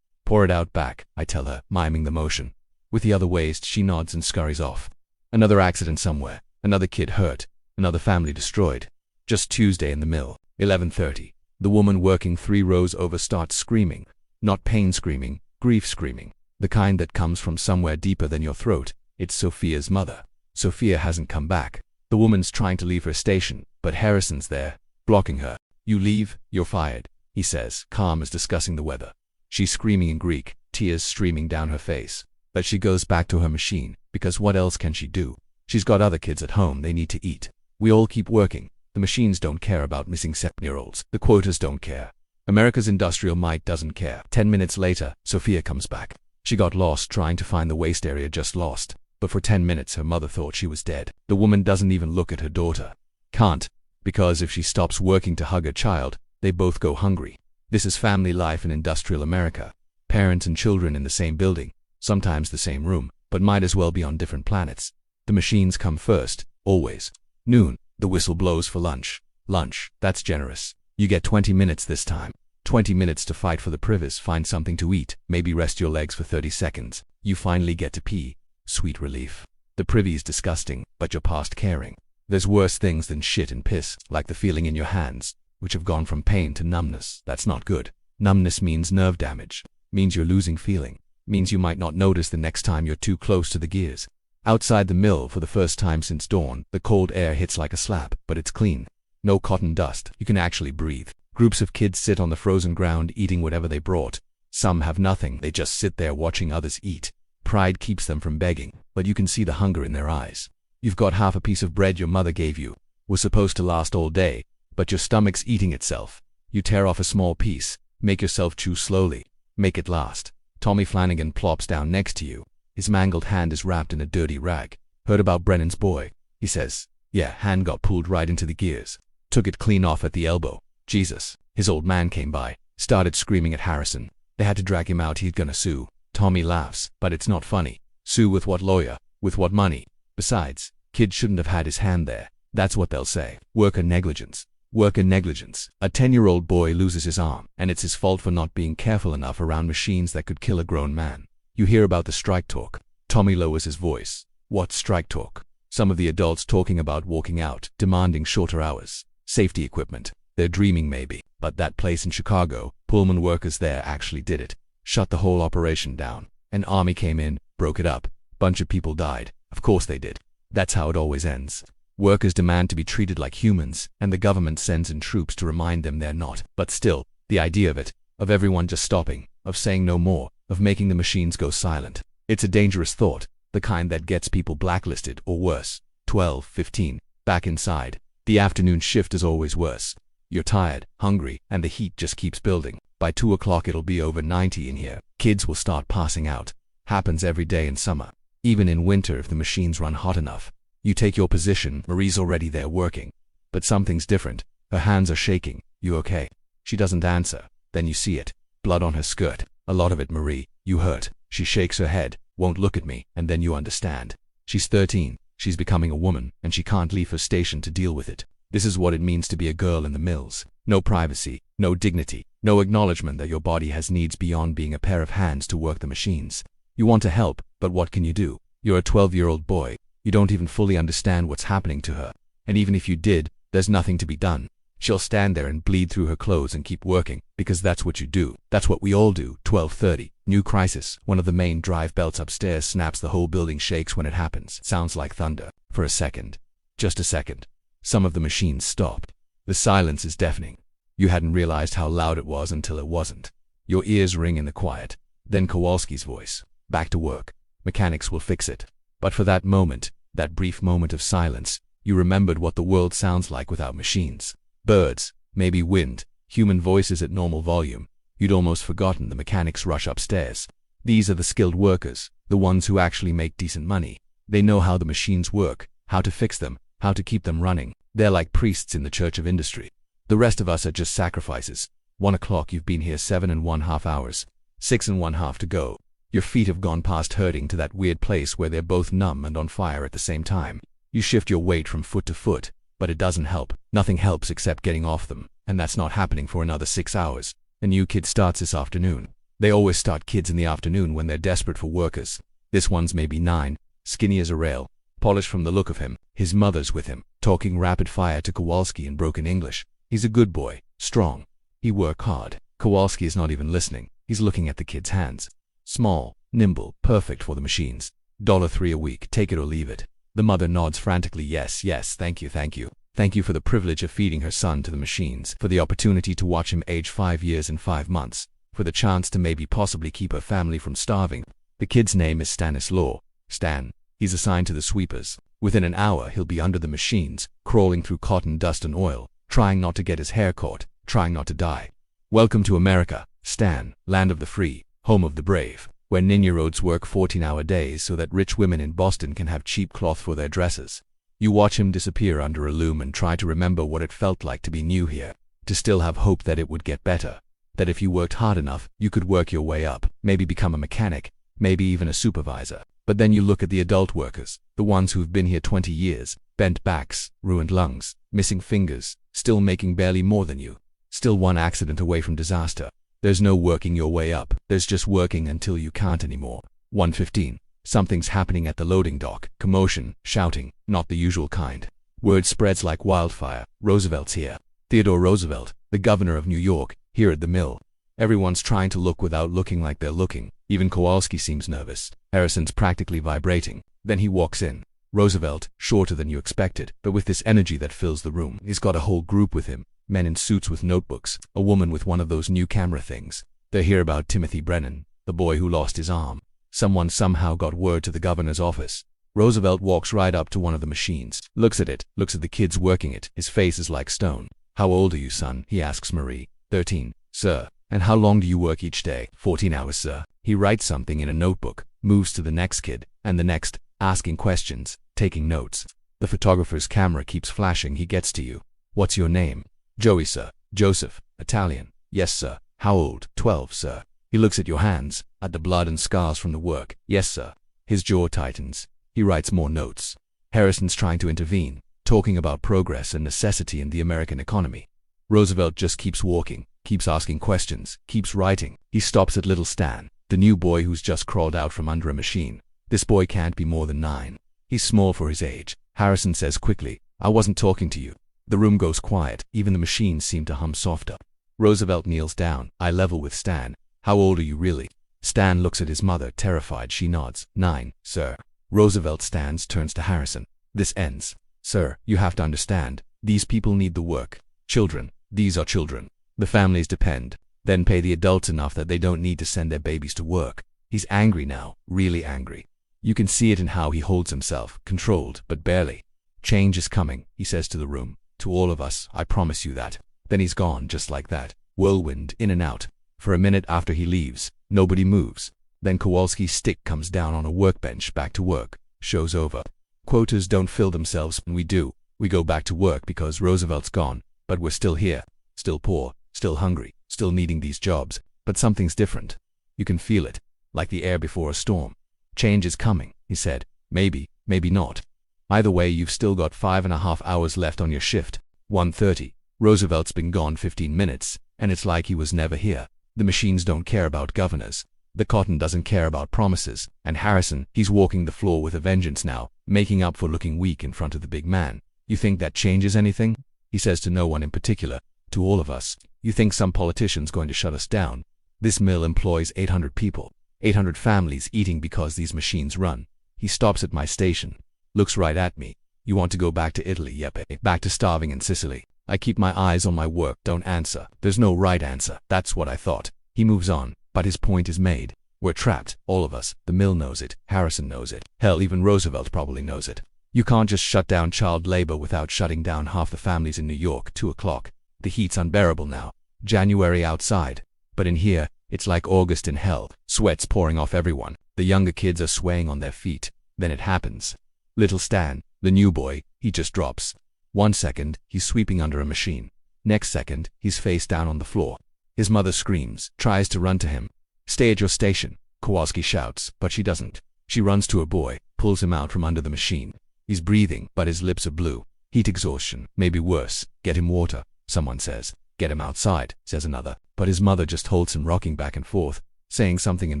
Pour it out back, I tell her, miming the motion. With the other waist, she nods and scurries off. Another accident somewhere, another kid hurt, another family destroyed. Just Tuesday in the mill, 11:30. The woman working 3 rows over starts screaming. Not pain screaming, grief screaming. The kind that comes from somewhere deeper than your throat. It's Sophia's mother. Sophia hasn't come back. The woman's trying to leave her station, but Harrison's there, blocking her. You leave, you're fired, he says, calm as discussing the weather. She's screaming in Greek, tears streaming down her face. But she goes back to her machine, because what else can she do? She's got other kids at home they need to eat. We all keep working. The machines don't care about missing 7-year-olds. The quotas don't care. America's industrial might doesn't care. 10 minutes later, Sophia comes back. She got lost trying to find the waste area just lost. But for 10 minutes her mother thought she was dead. The woman doesn't even look at her daughter. Can't. Because if she stops working to hug her child, they both go hungry. This is family life in industrial America. Parents and children in the same building. Sometimes the same room, but might as well be on different planets. The machines come first, always. Noon, the whistle blows for lunch. Lunch, that's generous. You get 20 minutes this time. 20 minutes to fight for the privis, find something to eat, maybe rest your legs for 30 seconds. You finally get to pee. Sweet relief. The privy's disgusting, but you're past caring. There's worse things than shit and piss, like the feeling in your hands, which have gone from pain to numbness. That's not good. Numbness means nerve damage, means you're losing feeling, means you might not notice the next time you're too close to the gears. Outside the mill, for the first time since dawn, the cold air hits like a slap, but it's clean. No cotton dust. You can actually breathe. Groups of kids sit on the frozen ground eating whatever they brought. Some have nothing, they just sit there watching others eat. Pride keeps them from begging, but you can see the hunger in their eyes. You've got half a piece of bread your mother gave you. Was supposed to last all day, but your stomach's eating itself. You tear off a small piece, make yourself chew slowly, make it last. Tommy Flanagan plops down next to you. His mangled hand is wrapped in a dirty rag. Heard about Brennan's boy? He says. Yeah, hand got pulled right into the gears. Took it clean off at the elbow. Jesus. His old man came by, started screaming at Harrison. They had to drag him out, he'd gonna sue. Tommy laughs, but it's not funny. Sue with what lawyer? With what money? Besides, kid shouldn't have had his hand there. That's what they'll say. Worker negligence. Worker negligence. A 10-year-old boy loses his arm, and it's his fault for not being careful enough around machines that could kill a grown man. You hear about the strike talk. Tommy lowers his voice. What strike talk? Some of the adults talking about walking out, demanding shorter hours. Safety equipment. They're dreaming maybe, but that place in Chicago, Pullman workers there actually did it. Shut the whole operation down. An army came in, broke it up. Bunch of people died. Of course they did. That's how it always ends. Workers demand to be treated like humans, and the government sends in troops to remind them they're not. But still, the idea of it, of everyone just stopping, of saying no more, of making the machines go silent. It's a dangerous thought, the kind that gets people blacklisted or worse. 12, 15, back inside. The afternoon shift is always worse. You're tired, hungry, and the heat just keeps building. By 2 o'clock it'll be over 90 in here. Kids will start passing out. Happens every day in summer. Even in winter if the machines run hot enough. You take your position, Marie's already there working. But something's different. Her hands are shaking. You okay? She doesn't answer. Then you see it. Blood on her skirt. A lot of it, Marie. You hurt. She shakes her head, won't look at me, and then you understand. She's 13. She's becoming a woman, and she can't leave her station to deal with it. This is what it means to be a girl in the mills. No privacy, no dignity, no acknowledgement that your body has needs beyond being a pair of hands to work the machines. You want to help, but what can you do? You're a 12-year-old boy. You don't even fully understand what's happening to her. And even if you did, there's nothing to be done. She'll stand there and bleed through her clothes and keep working, because that's what you do. That's what we all do. 12:30. New crisis. One of the main drive belts upstairs snaps. The whole building shakes when it happens. Sounds like thunder. For a second. Just a second. Some of the machines stopped. The silence is deafening. You hadn't realized how loud it was until it wasn't. Your ears ring in the quiet. Then Kowalski's voice. Back to work. Mechanics will fix it. But for that moment, that brief moment of silence, you remembered what the world sounds like without machines. Birds, maybe wind, human voices at normal volume. You'd almost forgotten the mechanics rush upstairs. These are the skilled workers, the ones who actually make decent money. They know how the machines work, how to fix them, how to keep them running. They're like priests in the church of industry. The rest of us are just sacrifices. 1 o'clock, you've been here 7.5 hours. 6.5 to go. Your feet have gone past hurting to that weird place where they're both numb and on fire at the same time. You shift your weight from foot to foot, but it doesn't help. Nothing helps except getting off them, and that's not happening for another 6 hours. A new kid starts this afternoon. They always start kids in the afternoon when they're desperate for workers. This one's maybe 9, skinny as a rail, polished from the look of him. His mother's with him, talking rapid fire to Kowalski in broken English. He's a good boy, strong. He work hard. Kowalski is not even listening. He's looking at the kid's hands. Small, nimble, perfect for the machines. $3 a week, take it or leave it. The mother nods frantically. Yes, yes, thank you, thank you. Thank you for the privilege of feeding her son to the machines, for the opportunity to watch him age 5 years and 5 months, for the chance to maybe possibly keep her family from starving. The kid's name is Stanislaw. Stan. He's assigned to the sweepers. Within an hour, he'll be under the machines, crawling through cotton, dust, and oil, trying not to get his hair caught, trying not to die. Welcome to America, Stan, land of the free, home of the brave, where ninja-roads work 14-hour days so that rich women in Boston can have cheap cloth for their dresses. You watch him disappear under a loom and try to remember what it felt like to be new here, to still have hope that it would get better, that if you worked hard enough, you could work your way up, maybe become a mechanic, maybe even a supervisor. But then you look at the adult workers, the ones who've been here 20 years, bent backs, ruined lungs, missing fingers, still making barely more than you. Still one accident away from disaster. There's no working your way up, there's just working until you can't anymore. 1:15. Something's happening at the loading dock. Commotion, shouting, not the usual kind. Word spreads like wildfire. Roosevelt's here. Theodore Roosevelt, the governor of New York, here at the mill. Everyone's trying to look without looking like they're looking. Even Kowalski seems nervous. Harrison's practically vibrating. Then he walks in. Roosevelt, shorter than you expected, but with this energy that fills the room. He's got a whole group with him. Men in suits with notebooks. A woman with one of those new camera things. They're here about Timothy Brennan, the boy who lost his arm. Someone somehow got word to the governor's office. Roosevelt walks right up to one of the machines. Looks at it. Looks at the kids working it. His face is like stone. "How old are you, son?" he asks Marie. 13, sir. "And how long do you work each day?" 14 hours, sir. He writes something in a notebook, moves to the next kid, and the next, asking questions, taking notes. The photographer's camera keeps flashing. He gets to you. "What's your name?" "Joey, sir." "Joseph." "Italian." "Yes, sir." "How old?" 12, sir." He looks at your hands, at the blood and scars from the work. "Yes, sir." His jaw tightens. He writes more notes. Harrison's trying to intervene, talking about progress and necessity in the American economy. Roosevelt just keeps walking, keeps asking questions, keeps writing. He stops at little Stan, the new boy who's just crawled out from under a machine. This boy can't be more than 9. He's small for his age. Harrison says quickly, "I wasn't talking to you." The room goes quiet. Even the machines seem to hum softer. Roosevelt kneels down, eye level with Stan. "How old are you really?" Stan looks at his mother, terrified. She nods. 9, sir." Roosevelt stands, turns to Harrison. "This ends. Sir, you have to understand. These people need the work. Children. These are children. The families depend. Then pay the adults enough that they don't need to send their babies to work." He's angry now, really angry. You can see it in how he holds himself, controlled, but barely. "Change is coming," he says to the room. "To all of us, I promise you that." Then he's gone, just like that. Whirlwind, in and out. For a minute after he leaves, nobody moves. Then Kowalski's stick comes down on a workbench. Back to work. Show's over. Quotas don't fill themselves, and we do. We go back to work because Roosevelt's gone, but we're still here. Still poor, still hungry, still needing these jobs. But something's different. You can feel it, like the air before a storm. "Change is coming," he said. "Maybe, maybe not. Either way, you've still got 5.5 hours left on your shift." 1:30. Roosevelt's been gone 15 minutes, and it's like he was never here. The machines don't care about governors. The cotton doesn't care about promises. And Harrison, he's walking the floor with a vengeance now, making up for looking weak in front of the big man. "You think that changes anything?" He says to no one in particular. "To all of us. You think some politician's going to shut us down? This mill employs 800 people. 800 families eating because these machines run." He stops at my station. Looks right at me. "You want to go back to Italy, yep, back to starving in Sicily." I keep my eyes on my work, don't answer. There's no right answer. That's what I thought. He moves on, but his point is made. We're trapped, all of us. The mill knows it. Harrison knows it. Hell, even Roosevelt probably knows it. You can't just shut down child labor without shutting down half the families in New York. 2 o'clock. The heat's unbearable now. January outside. But in here, it's like August in hell. Sweat's pouring off everyone. The younger kids are swaying on their feet. Then it happens. Little Stan, the new boy, he just drops. 1 second, he's sweeping under a machine. Next second, he's face down on the floor. His mother screams, tries to run to him. "Stay at your station," Kowalski shouts, but she doesn't. She runs to her boy, pulls him out from under the machine. He's breathing, but his lips are blue. Heat exhaustion, maybe worse. "Get him water," someone says. "Get him outside," says another. But his mother just holds him rocking back and forth, saying something in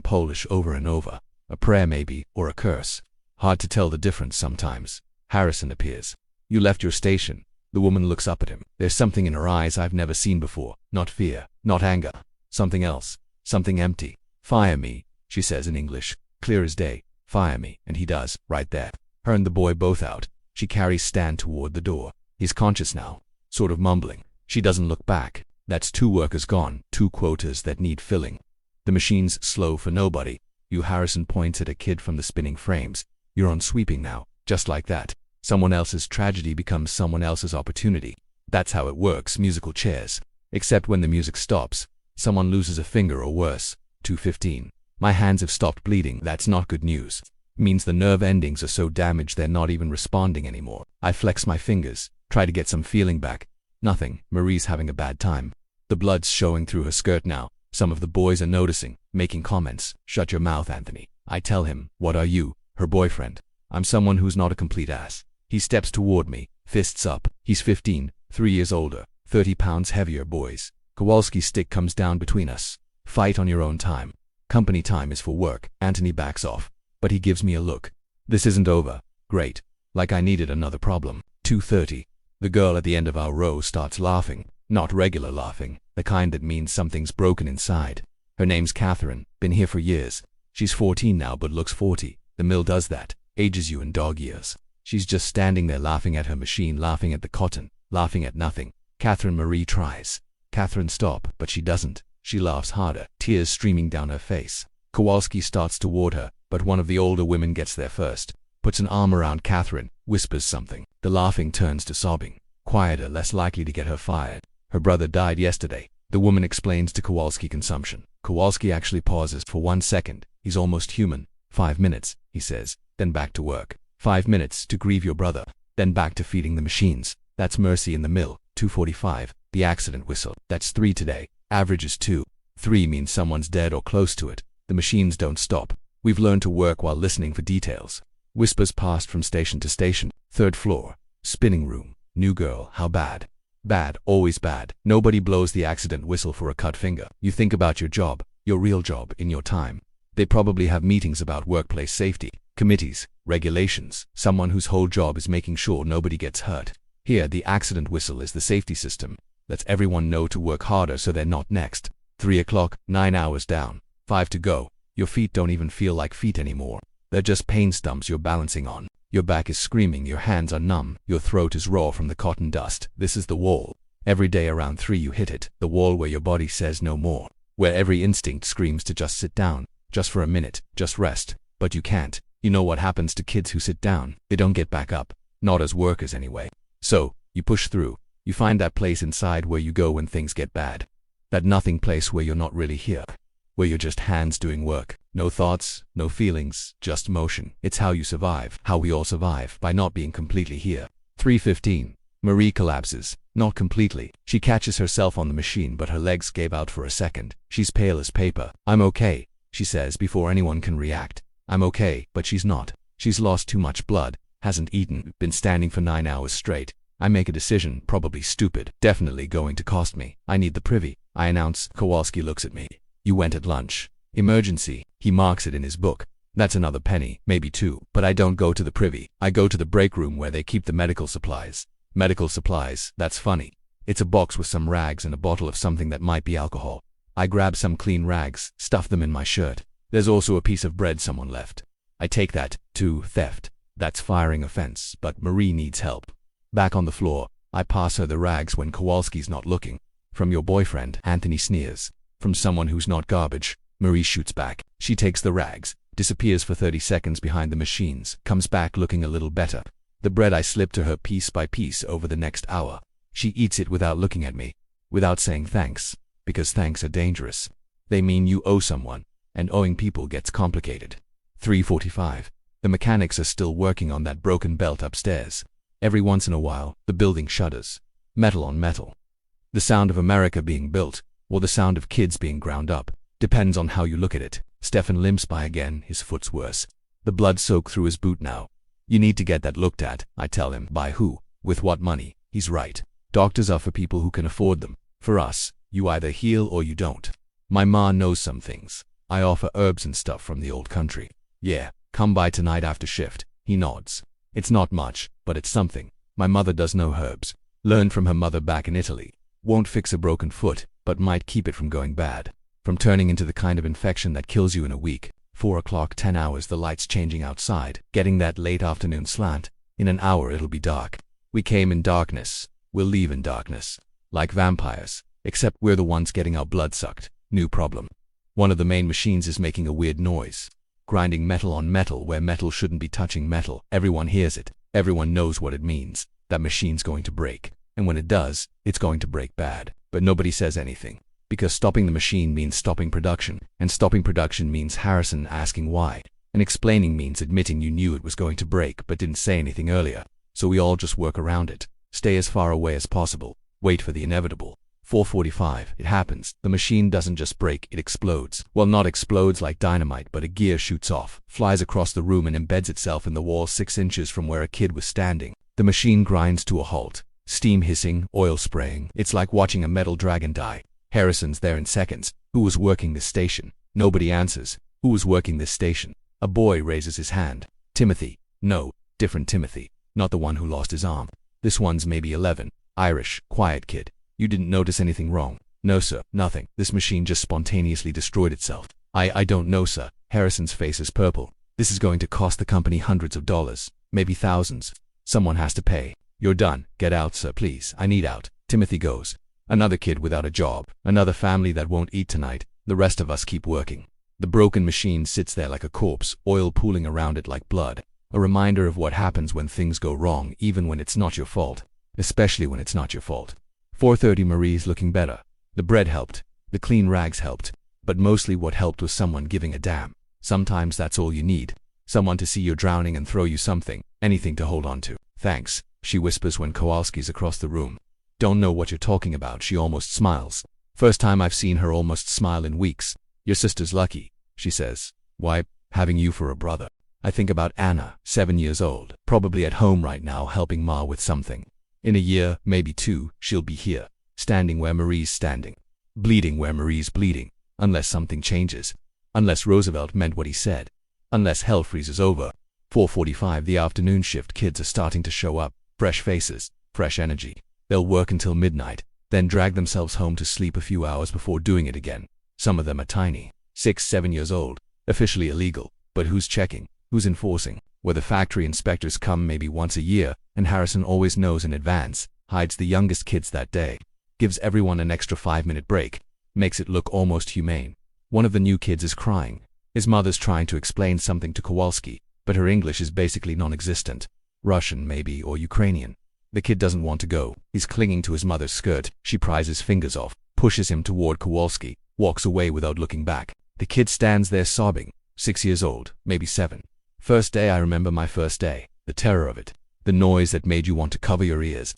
Polish over and over. A prayer maybe, or a curse. Hard to tell the difference sometimes. Harrison appears. "You left your station." The woman looks up at him. There's something in her eyes I've never seen before. Not fear, not anger. Something else. Something empty. "Fire me," she says in English, clear as day. "Fire me," and he does, right there. Her and the boy both out. She carries Stan toward the door. He's conscious now, sort of mumbling. She doesn't look back. That's 2 workers gone, 2 quotas that need filling. The machine's slow for nobody. You Harrison points at a kid from the spinning frames. "You're on sweeping now, just like that. Someone else's tragedy becomes someone else's opportunity. That's how it works, musical chairs. Except when the music stops, someone loses a finger or worse." 2:15. My hands have stopped bleeding. That's not good news. Means the nerve endings are so damaged they're not even responding anymore. I flex my fingers, try to get some feeling back. Nothing. Marie's having a bad time. The blood's showing through her skirt now. Some of the boys are noticing, making comments. "Shut your mouth, Anthony." I tell him, "What are you?" her boyfriend. I'm someone who's not a complete ass. He steps toward me, fists up. He's 15, 3 years older, 30 pounds heavier, boys. Kowalski's stick comes down between us. Fight on your own time. Company time is for work. Anthony backs off, but he gives me a look. This isn't over. Great. Like I needed another problem. 2:30. The girl at the end of our row starts laughing. Not regular laughing, the kind that means something's broken inside. Her name's Catherine, been here for years. She's 14 now but looks 40. The mill does that, ages you in dog years. She's just standing there laughing at her machine, laughing at the cotton, laughing at nothing. Catherine Marie tries. Catherine stop, but she doesn't. She laughs harder, tears streaming down her face. Kowalski starts toward her, but one of the older women gets there first, puts an arm around Catherine, whispers something. The laughing turns to sobbing. Quieter, less likely to get her fired. Her brother died yesterday. The woman explains to Kowalski consumption. Kowalski actually pauses for 1 second. He's almost human. 5 minutes, he says, then back to work. 5 minutes to grieve your brother, then back to feeding the machines. That's mercy in the mill. 2:45, the accident whistle. That's 3 today. Average is 2. 3 means someone's dead or close to it. The machines don't stop. We've learned to work while listening for details. Whispers passed from station to station. 3rd floor. Spinning room. New girl, how bad? Bad, always bad. Nobody blows the accident whistle for a cut finger. You think about your job, your real job, in your time. They probably have meetings about workplace safety, committees, regulations, someone whose whole job is making sure nobody gets hurt. Here, the accident whistle is the safety system. Lets everyone know to work harder so they're not next. 3 o'clock, 9 hours down, 5 to go. Your feet don't even feel like feet anymore. They're just pain stumps you're balancing on. Your back is screaming, your hands are numb, your throat is raw from the cotton dust. This is the wall. Every day around 3 you hit it, the wall where your body says no more, where every instinct screams to just sit down, just for a minute, just rest. But you can't. You know what happens to kids who sit down? They don't get back up. Not as workers anyway. So, you push through. You find that place inside where you go when things get bad. That nothing place where you're not really here. Where you're just hands doing work. No thoughts, no feelings, just motion. It's how you survive, how we all survive, by not being completely here. 3:15. Marie collapses. Not completely. She catches herself on the machine but her legs gave out for a second. She's pale as paper. I'm okay, she says before anyone can react. I'm okay, but she's not. She's lost too much blood, hasn't eaten, been standing for 9 hours straight. I make a decision, probably stupid, definitely going to cost me. I need the privy, I announce. Kowalski looks at me. You went at lunch. Emergency. He marks it in his book. That's another penny, maybe 2. But I don't go to the privy. I go to the break room where they keep the medical supplies. Medical supplies, that's funny. It's a box with some rags and a bottle of something that might be alcohol. I grab some clean rags, stuff them in my shirt. There's also a piece of bread someone left. I take that. 2. Theft. That's firing offense, but Marie needs help. Back on the floor, I pass her the rags when Kowalski's not looking. From your boyfriend, Anthony sneers. From someone who's not garbage, Marie shoots back. She takes the rags, disappears for 30 seconds behind the machines, comes back looking a little better. The bread I slip to her piece by piece over the next hour. She eats it without looking at me, without saying thanks, because thanks are dangerous. They mean you owe someone, and owing people gets complicated. 3:45. The mechanics are still working on that broken belt upstairs. Every once in a while, the building shudders. Metal on metal. The sound of America being built, or the sound of kids being ground up, depends on how you look at it. Stefan limps by again, his foot's worse. The blood soaked through his boot now. You need to get that looked at, I tell him. By who? With what money? He's right. Doctors are for people who can afford them. For us, you either heal or you don't. My ma knows some things. I offer herbs and stuff from the old country. Yeah, come by tonight after shift. He nods. It's not much, but it's something. My mother does know herbs. Learned from her mother back in Italy. Won't fix a broken foot, but might keep it from going bad. From turning into the kind of infection that kills you in a week. 4 o'clock, 10 hours, the light's changing outside. Getting that late afternoon slant. In an hour it'll be dark. We came in darkness. We'll leave in darkness. Like vampires. Except we're the ones getting our blood sucked. New problem. One of the main machines is making a weird noise. Grinding metal on metal where metal shouldn't be touching metal. Everyone hears it. Everyone knows what it means. That machine's going to break. And when it does, it's going to break bad. But nobody says anything. Because stopping the machine means stopping production. And stopping production means Harrison asking why. And explaining means admitting you knew it was going to break but didn't say anything earlier. So we all just work around it. Stay as far away as possible. Wait for the inevitable. 4:45. It happens. The machine doesn't just break, it explodes. Well, not explodes like dynamite, but a gear shoots off, flies across the room and embeds itself in the wall 6 inches from where a kid was standing. The machine grinds to a halt. Steam hissing, oil spraying. It's like watching a metal dragon die. Harrison's there in seconds. Who was working this station? Nobody answers. Who was working this station? A boy raises his hand. Timothy. No, different Timothy. Not the one who lost his arm. This one's maybe 11. Irish, quiet kid. You didn't notice anything wrong? No, sir, nothing. This machine just spontaneously destroyed itself. I don't know, sir. Harrison's face is purple. This is going to cost the company hundreds of dollars, maybe thousands. Someone has to pay. You're done. Get out, sir, please. I need out. Timothy goes. Another kid without a job. Another family that won't eat tonight. The rest of us keep working. The broken machine sits there like a corpse, oil pooling around it like blood. A reminder of what happens when things go wrong, even when it's not your fault. Especially when it's not your fault. 4:30. Marie's looking better. The bread helped. The clean rags helped. But mostly what helped was someone giving a damn. Sometimes that's all you need. Someone to see you're drowning and throw you something, anything to hold on to. Thanks, she whispers when Kowalski's across the room. Don't know what you're talking about, she almost smiles. First time I've seen her almost smile in weeks. Your sister's lucky, she says. Why, having you for a brother. I think about Anna, 7 years old, probably at home right now helping Ma with something. In a year, maybe 2, she'll be here, standing where Marie's standing. Bleeding where Marie's bleeding. Unless something changes. Unless Roosevelt meant what he said. Unless hell freezes over. 4:45. The afternoon shift kids are starting to show up. Fresh faces, fresh energy. They'll work until midnight, then drag themselves home to sleep a few hours before doing it again. Some of them are tiny, 6, 7 years old, officially illegal. But who's checking? Who's enforcing? Where the factory inspectors come maybe once a year, and Harrison always knows in advance, hides the youngest kids that day. Gives everyone an extra 5-minute break. Makes it look almost humane. One of the new kids is crying. His mother's trying to explain something to Kowalski, but her English is basically non-existent. Russian maybe, or Ukrainian. The kid doesn't want to go. He's clinging to his mother's skirt. She pries his fingers off, pushes him toward Kowalski, walks away without looking back. The kid stands there sobbing. 6 years old, maybe 7. First day. I remember my first day. The terror of it. The noise that made you want to cover your ears.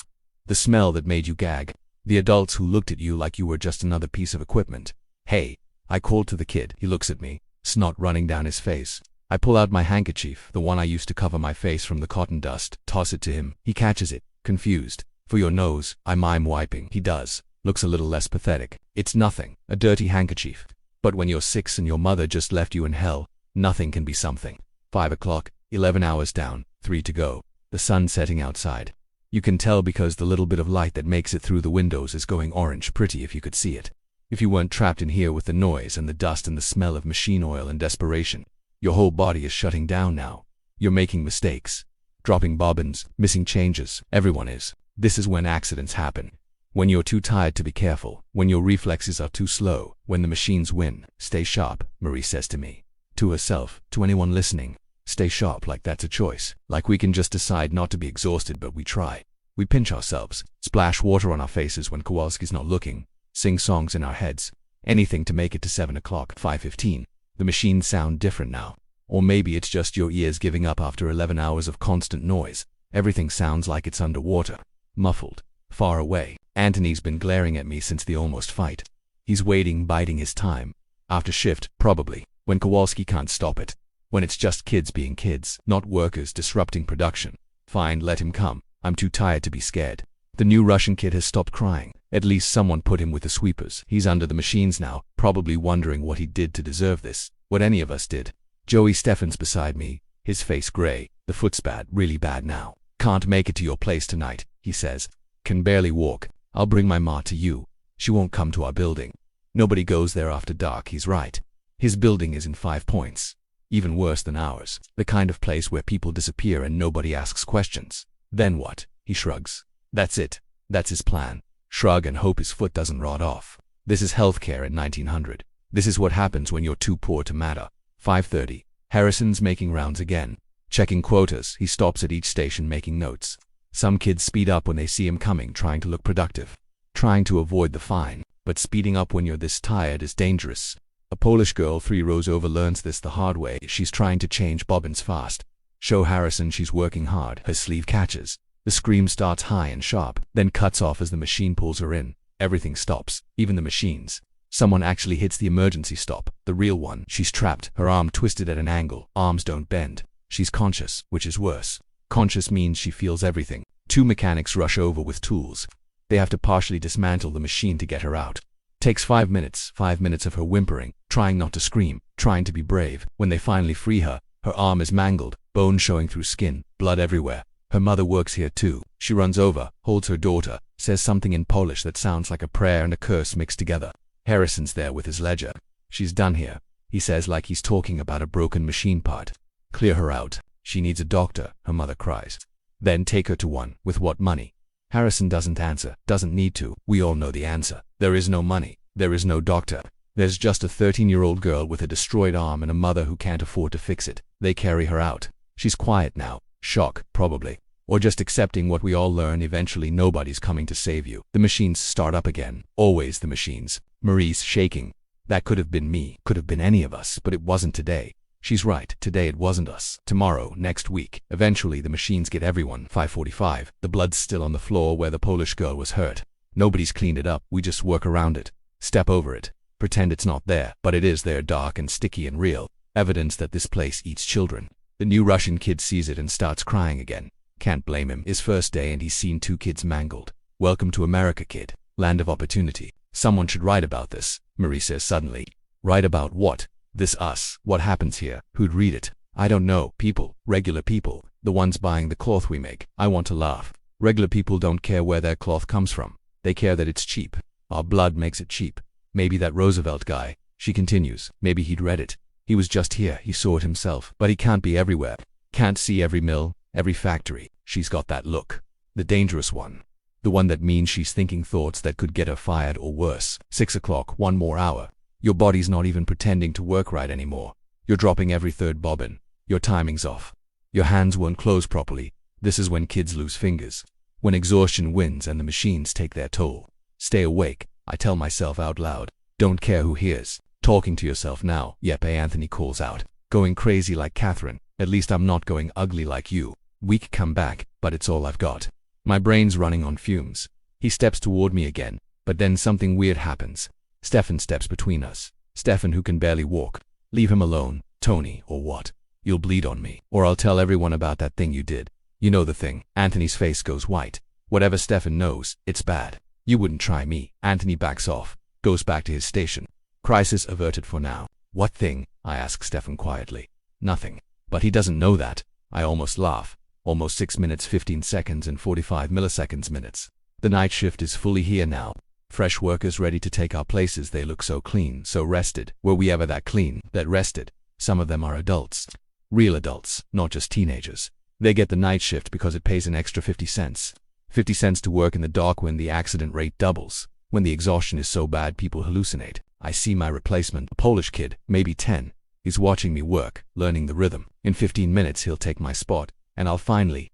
The smell that made you gag. The adults who looked at you like you were just another piece of equipment. Hey, I called to the kid. He looks at me, snot running down his face. I pull out my handkerchief, the one I used to cover my face from the cotton dust, toss it to him. He catches it, confused. For your nose, I mime wiping. He does. Looks a little less pathetic. It's nothing, a dirty handkerchief. But when you're 6 and your mother just left you in hell, nothing can be something. 5 o'clock, 11 hours down, 3 to go. The sun setting outside. You can tell because the little bit of light that makes it through the windows is going orange. Pretty if you could see it. If you weren't trapped in here with the noise and the dust and the smell of machine oil and desperation. Your whole body is shutting down now. You're making mistakes. Dropping bobbins, missing changes. Everyone is. This is when accidents happen. When you're too tired to be careful. When your reflexes are too slow. When the machines win. Stay sharp, Marie says to me. To herself, to anyone listening. Stay sharp, like that's a choice. Like we can just decide not to be exhausted, but we try. We pinch ourselves. Splash water on our faces when Kowalski's not looking. Sing songs in our heads. Anything to make it to 7 o'clock. 5:15. The machines sound different now. Or maybe it's just your ears giving up after 11 hours of constant noise. Everything sounds like it's underwater. Muffled. Far away. Anthony's been glaring at me since the almost fight. He's waiting, biding his time. After shift, probably. When Kowalski can't stop it. When it's just kids being kids, not workers disrupting production. Fine, let him come. I'm too tired to be scared. The new Russian kid has stopped crying. At least someone put him with the sweepers. He's under the machines now, probably wondering what he did to deserve this. What any of us did. Joey Steffen's beside me, his face gray. The foot's bad, really bad now. Can't make it to your place tonight, he says. Can barely walk. I'll bring my ma to you. She won't come to our building. Nobody goes there after dark, he's right. His building is in 5 points. Even worse than ours. The kind of place where people disappear and nobody asks questions. Then what? He shrugs. That's it. That's his plan. Shrug and hope his foot doesn't rot off. This is healthcare in 1900. This is what happens when you're too poor to matter. 5:30. Harrison's making rounds again. Checking quotas. He stops at each station making notes. Some kids speed up when they see him coming, trying to look productive. Trying to avoid the fine. But speeding up when you're this tired is dangerous. A Polish girl 3 rows over learns this the hard way. She's trying to change bobbins fast. Show Harrison she's working hard. Her sleeve catches. The scream starts high and sharp, then cuts off as the machine pulls her in. Everything stops, even the machines. Someone actually hits the emergency stop, the real one. She's trapped, her arm twisted at an angle. Arms don't bend. She's conscious, which is worse. Conscious means she feels everything. Two mechanics rush over with tools. They have to partially dismantle the machine to get her out. Takes 5 minutes of her whimpering, trying not to scream, trying to be brave. When they finally free her, her arm is mangled, bone showing through skin, blood everywhere. Her mother works here too. She runs over, holds her daughter, says something in Polish that sounds like a prayer and a curse mixed together. Harrison's there with his ledger. She's done here, he says like he's talking about a broken machine part. Clear her out. She needs a doctor, her mother cries. Then take her to one. With what money? Harrison doesn't answer, doesn't need to. We all know the answer. There is no money. There is no doctor. There's just a 13-year-old girl with a destroyed arm and a mother who can't afford to fix it. They carry her out. She's quiet now. Shock, probably. Or just accepting what we all learn: eventually nobody's coming to save you. The machines start up again. Always the machines. Marie's shaking. That could have been me, could have been any of us, but it wasn't today. She's right, today it wasn't us. Tomorrow, next week. Eventually the machines get everyone. 5:45. The blood's still on the floor where the Polish girl was hurt. Nobody's cleaned it up, we just work around it. Step over it. Pretend it's not there, but it is there, dark and sticky and real. Evidence that this place eats children. The new Russian kid sees it and starts crying again. Can't blame him. His first day and he's seen 2 kids mangled. Welcome to America, kid. Land of opportunity. Someone should write about this, Marie says suddenly. Write about what? This us. What happens here? Who'd read it? I don't know. People. Regular people. The ones buying the cloth we make. I want to laugh. Regular people don't care where their cloth comes from. They care that it's cheap. Our blood makes it cheap. Maybe that Roosevelt guy, she continues, maybe he'd read it. He was just here, he saw it himself. But he can't be everywhere. Can't see every mill, every factory. She's got that look. The dangerous one. The one that means she's thinking thoughts that could get her fired or worse. 6 o'clock, 1 more hour. Your body's not even pretending to work right anymore. You're dropping every third bobbin. Your timing's off. Your hands won't close properly. This is when kids lose fingers. When exhaustion wins and the machines take their toll. Stay awake, I tell myself out loud. Don't care who hears. Talking to yourself now. Yep, Anthony calls out. Going crazy like Catherine. At least I'm not going ugly like you. Weak comeback, but it's all I've got. My brain's running on fumes. He steps toward me again, but then something weird happens. Stefan steps between us. Stefan, who can barely walk. Leave him alone, Tony, or what? You'll bleed on me, or I'll tell everyone about that thing you did. You know the thing. Anthony's face goes white. Whatever Stefan knows, it's bad. You wouldn't try me. Anthony backs off, goes back to his station. Crisis averted for now. What thing? I ask Stefan quietly. Nothing. But he doesn't know that. I almost laugh. Almost 6 minutes 15 seconds and 45 milliseconds minutes. The night shift is fully here now. Fresh workers ready to take our places. They look so clean, so rested. Were we ever that clean, that rested? Some of them are adults. Real adults, not just teenagers. They get the night shift because it pays an extra 50 cents. 50 cents to work in the dark when the accident rate doubles. When the exhaustion is so bad people hallucinate. I see my replacement, a Polish kid, maybe 10. He's watching me work, learning the rhythm. In 15 minutes he'll take my spot, and I'll finally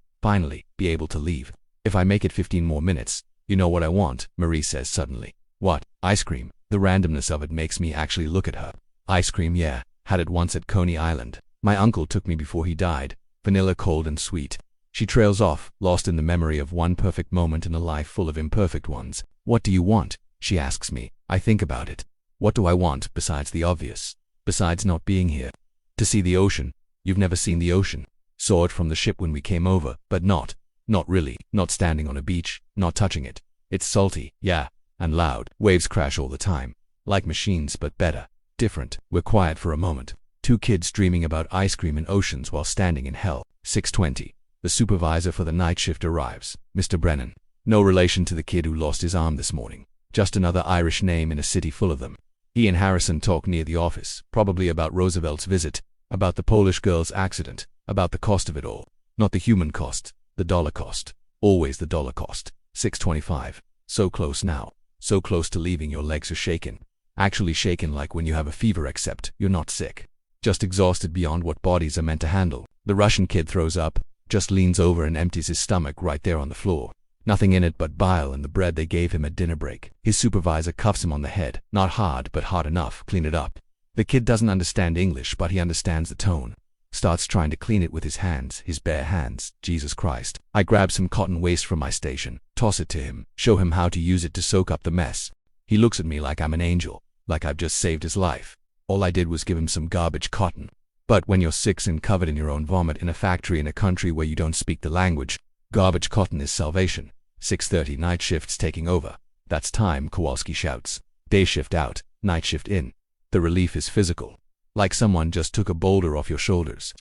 be able to leave. If I make it 15 more minutes, you know what I want, Marie says suddenly. What? Ice cream. The randomness of it makes me actually look at her. Ice cream, yeah. Had it once at Coney Island. My uncle took me before he died. Vanilla, cold and sweet. She trails off, lost in the memory of one perfect moment in a life full of imperfect ones. What do you want? She asks me. I think about it. What do I want besides the obvious? Besides not being here? To see the ocean. You've never seen the ocean. Saw it from the ship when we came over, but not really. Not standing on a beach, not touching it. It's salty, yeah, and loud. Waves crash all the time. Like machines, but better. Different. We're quiet for a moment. 2 kids dreaming about ice cream in oceans while standing in hell. 6:20. The supervisor for the night shift arrives. Mr. Brennan. No relation to the kid who lost his arm this morning. Just another Irish name in a city full of them. He and Harrison talk near the office, probably about Roosevelt's visit, about the Polish girl's accident, about the cost of it all. Not the human cost, the dollar cost. Always the dollar cost. 6:25. So close now. So close to leaving. Your legs are shaken. Actually shaken like when you have a fever, except you're not sick. Just exhausted beyond what bodies are meant to handle. The Russian kid throws up, just leans over and empties his stomach right there on the floor. Nothing in it but bile and the bread they gave him at dinner break. His supervisor cuffs him on the head. Not hard, but hard enough. Clean it up. The kid doesn't understand English, but he understands the tone. Starts trying to clean it with his hands, his bare hands. Jesus Christ. I grab some cotton waste from my station, toss it to him, show him how to use it to soak up the mess. He looks at me like I'm an angel, like I've just saved his life. All I did was give him some garbage cotton. But when you're 6 and covered in your own vomit in a factory in a country where you don't speak the language, garbage cotton is salvation. 6:30 night shifts taking over. That's time, Kowalski shouts. Day shift out, night shift in. The relief is physical. Like someone just took a boulder off your shoulders.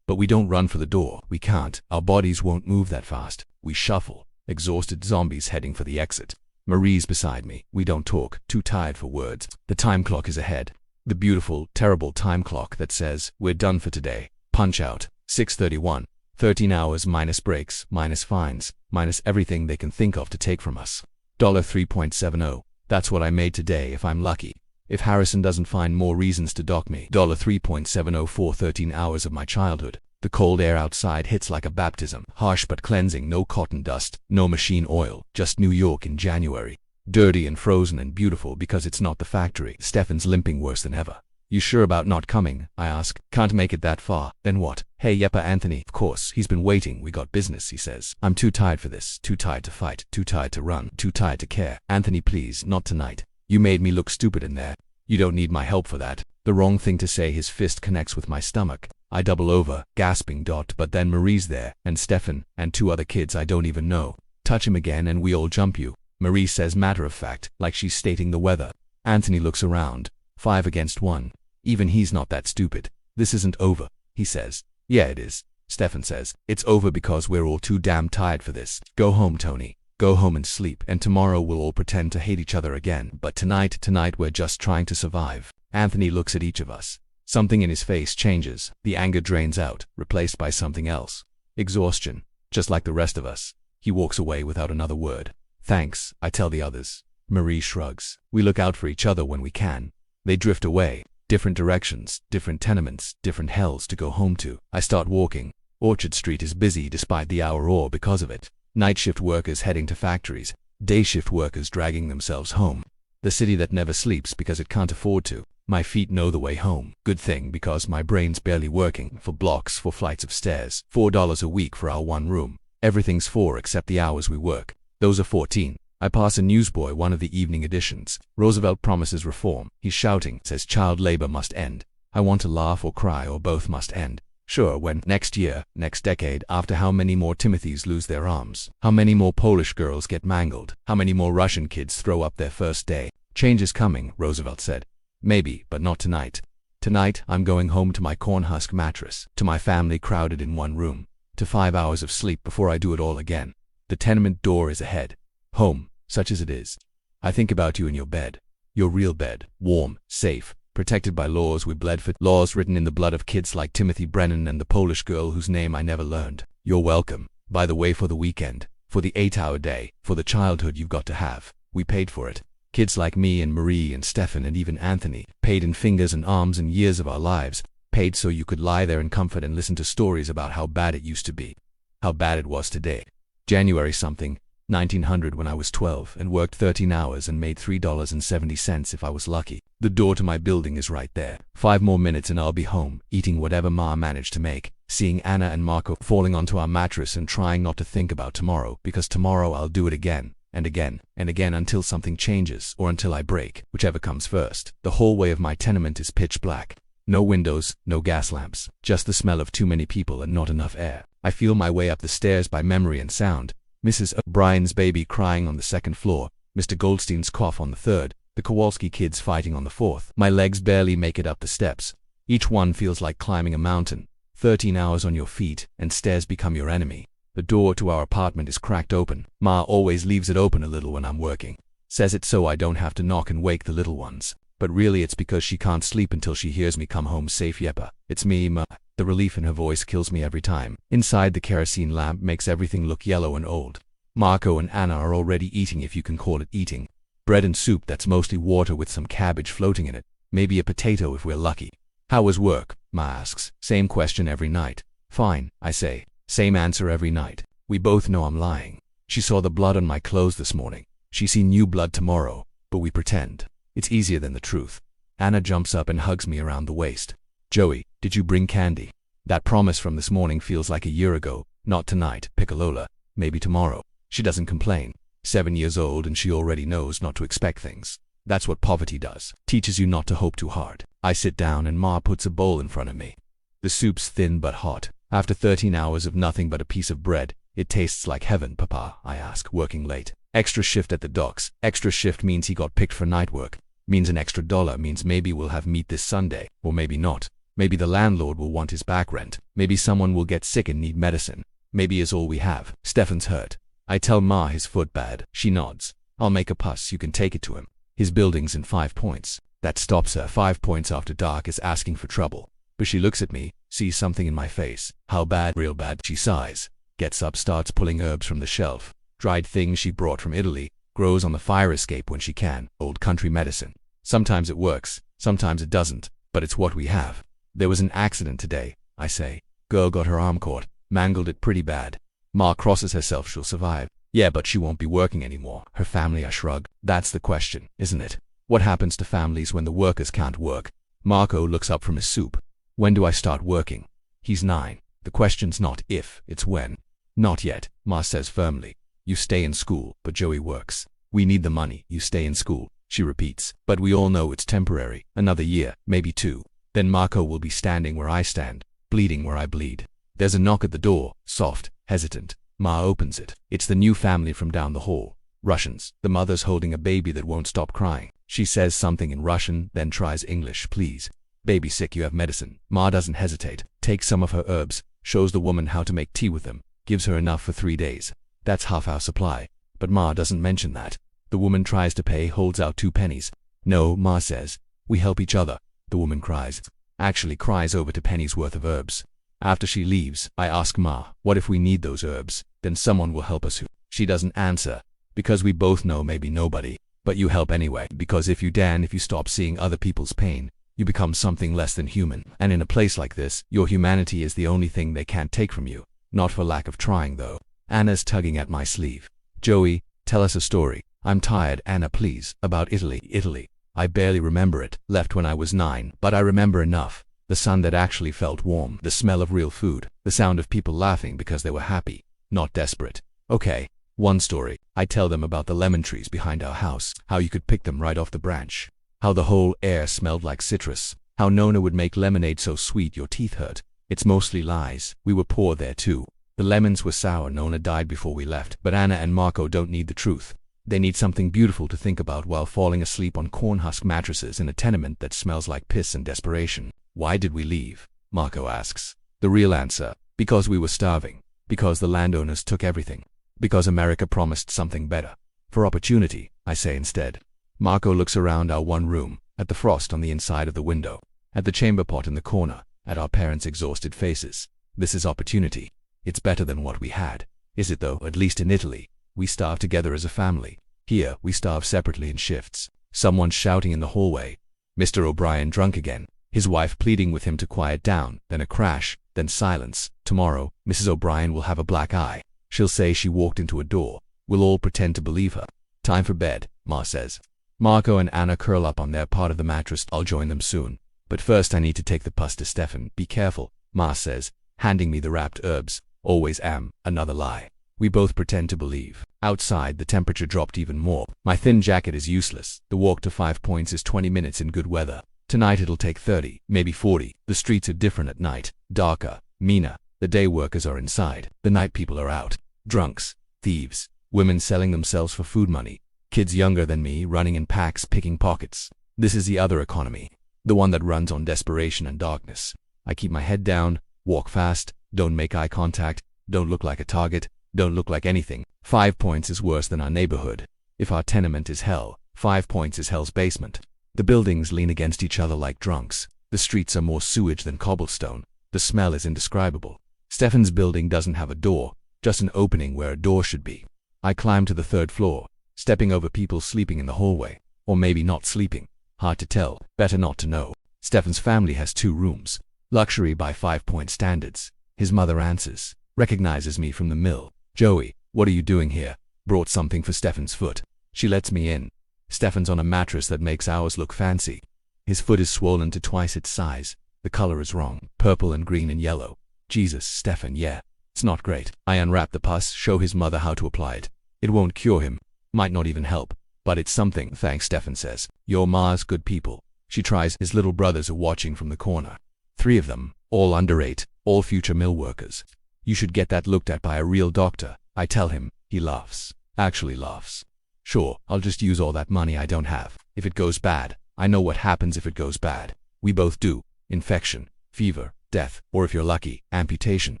But we don't run for the door. We can't. Our bodies won't move that fast. We shuffle. Exhausted zombies heading for the exit. Marie's beside me. We don't talk. Too tired for words. The time clock is ahead. The beautiful, terrible time clock that says, we're done for today. Punch out. 6:31. 13 hours minus breaks, minus fines, minus everything they can think of to take from us. $3.70. That's what I made today if I'm lucky. If Harrison doesn't find more reasons to dock me. $3.70 for 13 hours of my childhood. The cold air outside hits like a baptism. Harsh but cleansing, no cotton dust, no machine oil, just New York in January. Dirty and frozen and beautiful because it's not the factory. Stefan's limping worse than ever. You sure about not coming? I ask. Can't make it that far. Then what? Hey Yeppa Anthony. Of course, he's been waiting. We got business, he says. I'm too tired for this. Too tired to fight. Too tired to run. Too tired to care. Anthony, please, not tonight. You made me look stupid in there. You don't need my help for that. The wrong thing to say. His fist connects with my stomach. I double over, gasping. But then Marie's there, and Stefan, and 2 other kids I don't even know. Touch him again and we all jump you. Marie says matter of fact, like she's stating the weather. Anthony looks around. 5 against 1. Even he's not that stupid. This isn't over, he says. Yeah, it is. Stefan says. It's over because we're all too damn tired for this. Go home, Tony. Go home and sleep, and tomorrow we'll all pretend to hate each other again. But tonight we're just trying to survive. Anthony looks at each of us. Something in his face changes. The anger drains out, replaced by something else. Exhaustion. Just like the rest of us. He walks away without another word. Thanks, I tell the others. Marie shrugs. We look out for each other when we can. They drift away. Different directions, different tenements, different hells to go home to. I start walking. Orchard Street is busy despite the hour or because of it. Night shift workers heading to factories. Day shift workers dragging themselves home. The city that never sleeps because it can't afford to. My feet know the way home. Good thing because my brain's barely working. For blocks, for flights of stairs. $4 a week for our one room. Everything's 4 except the hours we work. Those are 14. I pass a newsboy, one of the evening editions. Roosevelt promises reform. He's shouting, says child labor must end. I want to laugh or cry or both must end. Sure, when? Next year, next decade, after how many more Timothys lose their arms? How many more Polish girls get mangled? How many more Russian kids throw up their first day? Change is coming, Roosevelt said. Maybe, but not tonight. Tonight, I'm going home to my cornhusk mattress, to my family crowded in one room, to 5 hours of sleep before I do it all again. The tenement door is ahead. Home, such as it is. I think about you in your bed. Your real bed, warm, safe, protected by laws we bled for, laws written in the blood of kids like Timothy Brennan and the Polish girl whose name I never learned. You're welcome, by the way, for the weekend, for the 8-hour day, for the childhood you've got to have. We paid for it. Kids like me and Marie and Stefan and even Anthony, paid in fingers and arms and years of our lives, paid so you could lie there in comfort and listen to stories about how bad it used to be. How bad it was today. January something, 1900 when I was 12 and worked 13 hours and made $3.70 if I was lucky. The door to my building is right there. 5 more minutes and I'll be home, eating whatever Ma managed to make, seeing Anna and Marco falling onto our mattress and trying not to think about tomorrow, because tomorrow I'll do it again, and again, and again until something changes, or until I break, whichever comes first. The hallway of my tenement is pitch black. No windows, no gas lamps, just the smell of too many people and not enough air. I feel my way up the stairs by memory and sound. Mrs. O'Brien's baby crying on the 2nd floor, Mr. Goldstein's cough on the 3rd, the Kowalski kids fighting on the 4th. My legs barely make it up the steps. Each one feels like climbing a mountain. 13 hours on your feet, and stairs become your enemy. The door to our apartment is cracked open. Ma always leaves it open a little when I'm working. Says it so I don't have to knock and wake the little ones. But really it's because she can't sleep until she hears me come home safe. Yeppa, it's me, Ma. The relief in her voice kills me every time. Inside, the kerosene lamp makes everything look yellow and old. Marco and Anna are already eating, if you can call it eating. Bread and soup that's mostly water with some cabbage floating in it. Maybe a potato if we're lucky. How was work? Ma asks. Same question every night. Fine, I say. Same answer every night. We both know I'm lying. She saw the blood on my clothes this morning. She see new blood tomorrow, but we pretend. It's easier than the truth. Anna jumps up and hugs me around the waist. Joey, did you bring candy? That promise from this morning feels like a year ago. Not tonight, Piccolola. Maybe tomorrow. She doesn't complain. 7 years old and she already knows not to expect things. That's what poverty does. Teaches you not to hope too hard. I sit down and Ma puts a bowl in front of me. The soup's thin but hot. After 13 hours of nothing but a piece of bread, it tastes like heaven, Papa, I ask, working late. Extra shift at the docks. Extra shift means he got picked for night work. Means an extra $1. Means maybe we'll have meat this Sunday. Or maybe not. Maybe the landlord will want his back rent. Maybe someone will get sick and need medicine. Maybe is all we have. Stefan's hurt. I tell Ma his foot bad. She nods. I'll make a puss. You can take it to him. His building's in 5 points. That stops her. 5 points after dark is asking for trouble. But she looks at me, sees something in my face. How bad? Real bad. She sighs. Gets up, starts pulling herbs from the shelf. Dried things she brought from Italy. Grows on the fire escape when she can. Old country medicine. Sometimes it works. Sometimes it doesn't. But it's what we have. There was an accident today, I say. Girl got her arm caught. Mangled it pretty bad. Ma crosses herself she'll survive. Yeah, but she won't be working anymore. Her family, I shrug. That's the question, isn't it? What happens to families when the workers can't work? Marco looks up from his soup. When do I start working? He's 9. The question's not if, it's when. Not yet, Ma says firmly. You stay in school, but Joey works. We need the money. You stay in school, she repeats. But we all know it's temporary. Another year, maybe 2. Then Marco will be standing where I stand, bleeding where I bleed. There's a knock at the door, soft, hesitant. Ma opens it. It's the new family from down the hall. Russians. The mother's holding a baby that won't stop crying. She says something in Russian, then tries English. Please. Baby sick, you have medicine. Ma doesn't hesitate. Takes some of her herbs, shows the woman how to make tea with them, gives her enough for 3 days. That's half our supply. But Ma doesn't mention that. The woman tries to pay, holds out 2 pennies. No, Ma says. We help each other. The woman cries. Actually cries over 2 pennies worth of herbs. After she leaves, I ask Ma, what if we need those herbs? Then someone will help us who? She doesn't answer. Because we both know maybe nobody. But you help anyway. Because if you stop seeing other people's pain, you become something less than human. And in a place like this, your humanity is the only thing they can't take from you. Not for lack of trying though. Anna's tugging at my sleeve. Joey, tell us a story. I'm tired, Anna, please. About Italy. Italy. I barely remember it. Left when I was 9, but I remember enough. The sun that actually felt warm. The smell of real food. The sound of people laughing because they were happy. Not desperate. Okay. One story. I tell them about the lemon trees behind our house. How you could pick them right off the branch. How the whole air smelled like citrus. How Nona would make lemonade so sweet your teeth hurt. It's mostly lies. We were poor there too. The lemons were sour. Nona died before we left. But Anna and Marco don't need the truth. They need something beautiful to think about while falling asleep on cornhusk mattresses in a tenement that smells like piss and desperation. Why did we leave? Marco asks. The real answer. Because we were starving. Because the landowners took everything. Because America promised something better. For opportunity, I say instead. Marco looks around our one room, at the frost on the inside of the window, at the chamber pot in the corner, at our parents' exhausted faces. This is opportunity. It's better than what we had. Is it though? At least in Italy. We starve together as a family. Here, we starve separately in shifts. Someone shouting in the hallway. Mr. O'Brien drunk again. His wife pleading with him to quiet down, then a crash, then silence. Tomorrow, Mrs. O'Brien will have a black eye. She'll say she walked into a door. We'll all pretend to believe her. Time for bed, Ma says. Marco and Anna curl up on their part of the mattress. I'll join them soon. But first I need to take the pus to Stefan. Be careful, Ma says, handing me the wrapped herbs. Always am. Another lie. We both pretend to believe. Outside, the temperature dropped even more. My thin jacket is useless. The walk to 5 points is 20 minutes in good weather. Tonight it'll take 30, maybe 40. The streets are different at night. Darker, meaner. The day workers are inside. The night people are out. Drunks, thieves, women selling themselves for food money. Kids younger than me running in packs picking pockets. This is the other economy. The one that runs on desperation and darkness. I keep my head down, walk fast, don't make eye contact, don't look like a target, don't look like anything. 5 points is worse than our neighborhood. If our tenement is hell, 5 points is hell's basement. The buildings lean against each other like drunks. The streets are more sewage than cobblestone. The smell is indescribable. Stefan's building doesn't have a door, just an opening where a door should be. I climb to the 3rd floor, stepping over people sleeping in the hallway. Or maybe not sleeping. Hard to tell. Better not to know. Stefan's family has 2 rooms. Luxury by 5-point standards. His mother answers. Recognizes me from the mill. Joey, what are you doing here? Brought something for Stefan's foot. She lets me in. Stefan's on a mattress that makes ours look fancy. His foot is swollen to twice its size. The color is wrong. Purple and green and yellow. Jesus, Stefan, yeah. It's not great. I unwrap the pus, show his mother how to apply it. It won't cure him. Might not even help. But it's something, thanks, Stefan says. Your ma's good people. She tries. His little brothers are watching from the corner. 3 of them, all under 8, all future mill workers. You should get that looked at by a real doctor, I tell him. He laughs. Actually laughs. Sure, I'll just use all that money I don't have. If it goes bad, I know what happens if it goes bad. We both do. Infection, fever, death, or if you're lucky, amputation.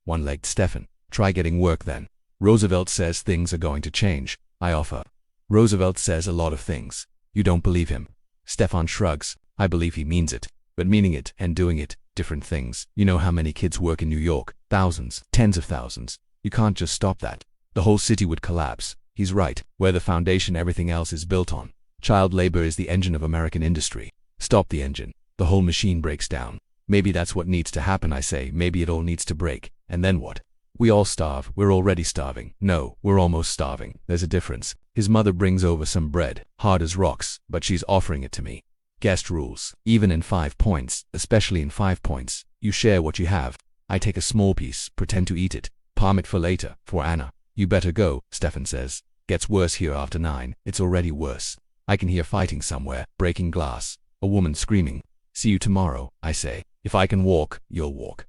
One-legged Stefan. Try getting work then. Roosevelt says things are going to change. I offer. Roosevelt says a lot of things. You don't believe him. Stefan shrugs. I believe he means it. But meaning it and doing it, different things. You know how many kids work in New York? Thousands, tens of thousands. You can't just stop that. The whole city would collapse. He's right. Where the foundation everything else is built on. Child labor is the engine of American industry. Stop the engine. The whole machine breaks down. Maybe that's what needs to happen, I say. Maybe it all needs to break. And then what? We all starve. We're already starving. No, we're almost starving. There's a difference. His mother brings over some bread, hard as rocks, but she's offering it to me. Guest rules. Even in 5 points, especially in 5 points, you share what you have. I take a small piece, pretend to eat it, palm it for later, for Anna. You better go, Stefan says. Gets worse here after 9. It's already worse. I can hear fighting somewhere, breaking glass. A woman screaming. See you tomorrow, I say. If I can walk, you'll walk.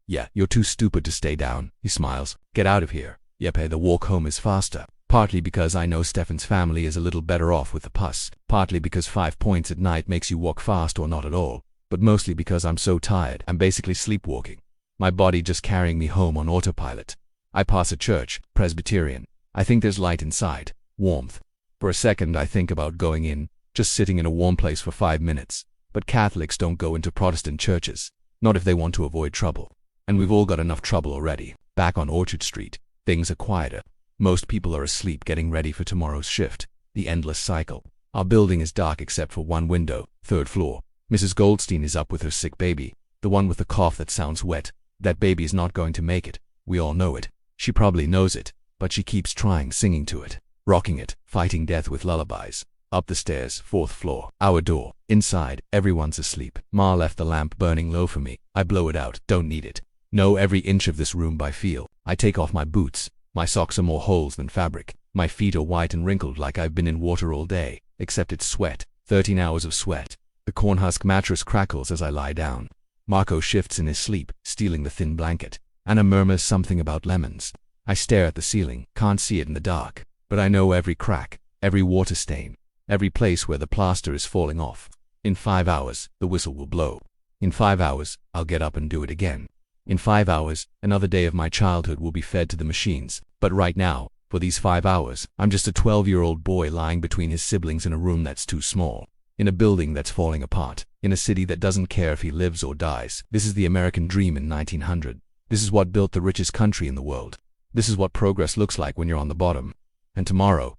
Yeah, you're too stupid to stay down. He smiles. Get out of here. Yepe, the walk home is faster. Partly because I know Stefan's family is a little better off with the pus. Partly because 5 points at night makes you walk fast or not at all. But mostly because I'm so tired, I'm basically sleepwalking. My body just carrying me home on autopilot. I pass a church, Presbyterian. I think there's light inside, warmth. For a second I think about going in, just sitting in a warm place for 5 minutes. But Catholics don't go into Protestant churches. Not if they want to avoid trouble. And we've all got enough trouble already. Back on Orchard Street, things are quieter. Most people are asleep getting ready for tomorrow's shift. The endless cycle. Our building is dark except for one window, 3rd floor. Mrs. Goldstein is up with her sick baby. The one with the cough that sounds wet. That baby is not going to make it. We all know it. She probably knows it, but she keeps trying, singing to it. Rocking it, fighting death with lullabies. Up the stairs, 4th floor. Our door. Inside, everyone's asleep. Ma left the lamp burning low for me. I blow it out. Don't need it. Know every inch of this room by feel. I take off my boots. My socks are more holes than fabric. My feet are white and wrinkled like I've been in water all day, except it's sweat. 13 hours of sweat. The cornhusk mattress crackles as I lie down. Marco shifts in his sleep, stealing the thin blanket. Anna murmurs something about lemons. I stare at the ceiling, can't see it in the dark. But I know every crack, every water stain, every place where the plaster is falling off. In 5 hours, the whistle will blow. In 5 hours, I'll get up and do it again. In 5 hours, another day of my childhood will be fed to the machines. But right now, for these 5 hours, I'm just a 12-year-old boy lying between his siblings in a room that's too small. In a building that's falling apart. In a city that doesn't care if he lives or dies. This is the American dream in 1900. This is what built the richest country in the world. This is what progress looks like when you're on the bottom. And tomorrow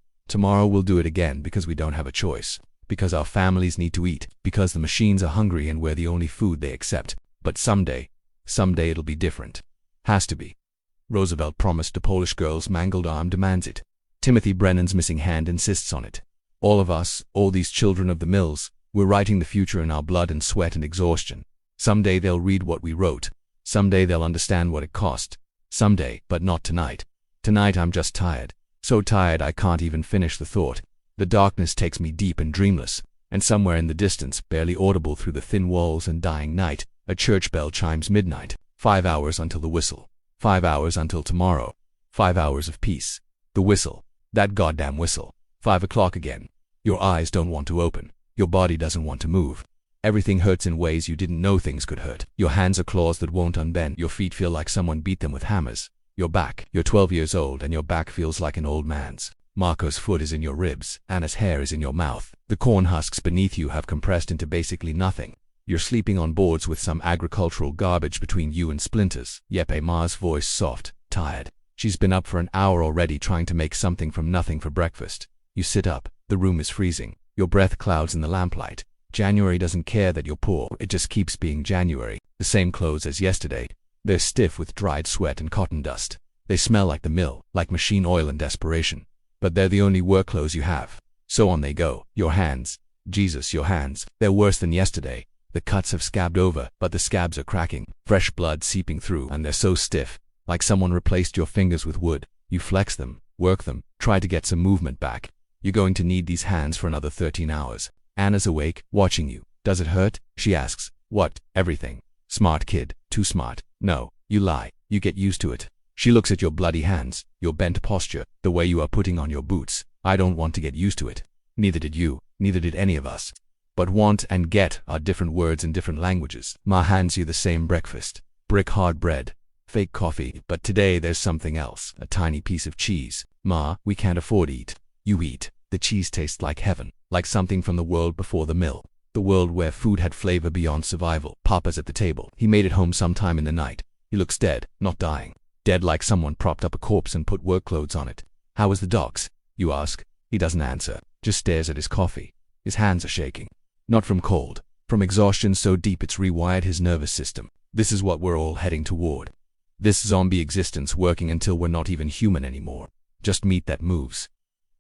we'll do it again because we don't have a choice. Because our families need to eat. Because the machines are hungry and we're the only food they accept. But someday it'll be different. Has to be. Roosevelt promised the Polish girl's mangled arm demands it. Timothy Brennan's missing hand insists on it. All of us, all these children of the mills, we're writing the future in our blood and sweat and exhaustion. Someday they'll read what we wrote. Someday they'll understand what it cost. Someday, but not tonight. Tonight I'm just tired. So tired I can't even finish the thought. The darkness takes me deep and dreamless, and somewhere in the distance, barely audible through the thin walls and dying night, a church bell chimes midnight. 5 hours until the whistle. 5 hours until tomorrow. 5 hours of peace. The whistle. That goddamn whistle. 5 o'clock again. Your eyes don't want to open. Your body doesn't want to move. Everything hurts in ways you didn't know things could hurt. Your hands are claws that won't unbend. Your feet feel like someone beat them with hammers. Your back. You're 12 years old and your back feels like an old man's. Marco's foot is in your ribs. Anna's hair is in your mouth. The corn husks beneath you have compressed into basically nothing. You're sleeping on boards with some agricultural garbage between you and splinters. Yepe, Ma's voice soft, tired. She's been up for an hour already trying to make something from nothing for breakfast. You sit up. The room is freezing. Your breath clouds in the lamplight. January doesn't care that you're poor. It just keeps being January. The same clothes as yesterday. They're stiff with dried sweat and cotton dust. They smell like the mill, like machine oil and desperation. But they're the only work clothes you have. So on they go. Your hands. Jesus, your hands. They're worse than yesterday. The cuts have scabbed over, but the scabs are cracking, fresh blood seeping through, and they're so stiff, like someone replaced your fingers with wood. You flex them, work them, try to get some movement back. You're going to need these hands for another 13 hours. Anna's awake, watching you. Does it hurt? She asks. What? Everything. Smart kid. Too smart. No, you lie. You get used to it. She looks at your bloody hands, your bent posture, the way you are putting on your boots. I don't want to get used to it. Neither did you. Neither did any of us. But want and get are different words in different languages. Ma hands you the same breakfast. Brick hard bread. Fake coffee. But today there's something else. A tiny piece of cheese. Ma, we can't afford eat. You eat. The cheese tastes like heaven. Like something from the world before the mill. The world where food had flavor beyond survival. Papa's at the table. He made it home sometime in the night. He looks dead, not dying. Dead like someone propped up a corpse and put work clothes on it. How is the docs? You ask. He doesn't answer. Just stares at his coffee. His hands are shaking. Not from cold. From exhaustion so deep it's rewired his nervous system. This is what we're all heading toward. This zombie existence working until we're not even human anymore. Just meat that moves.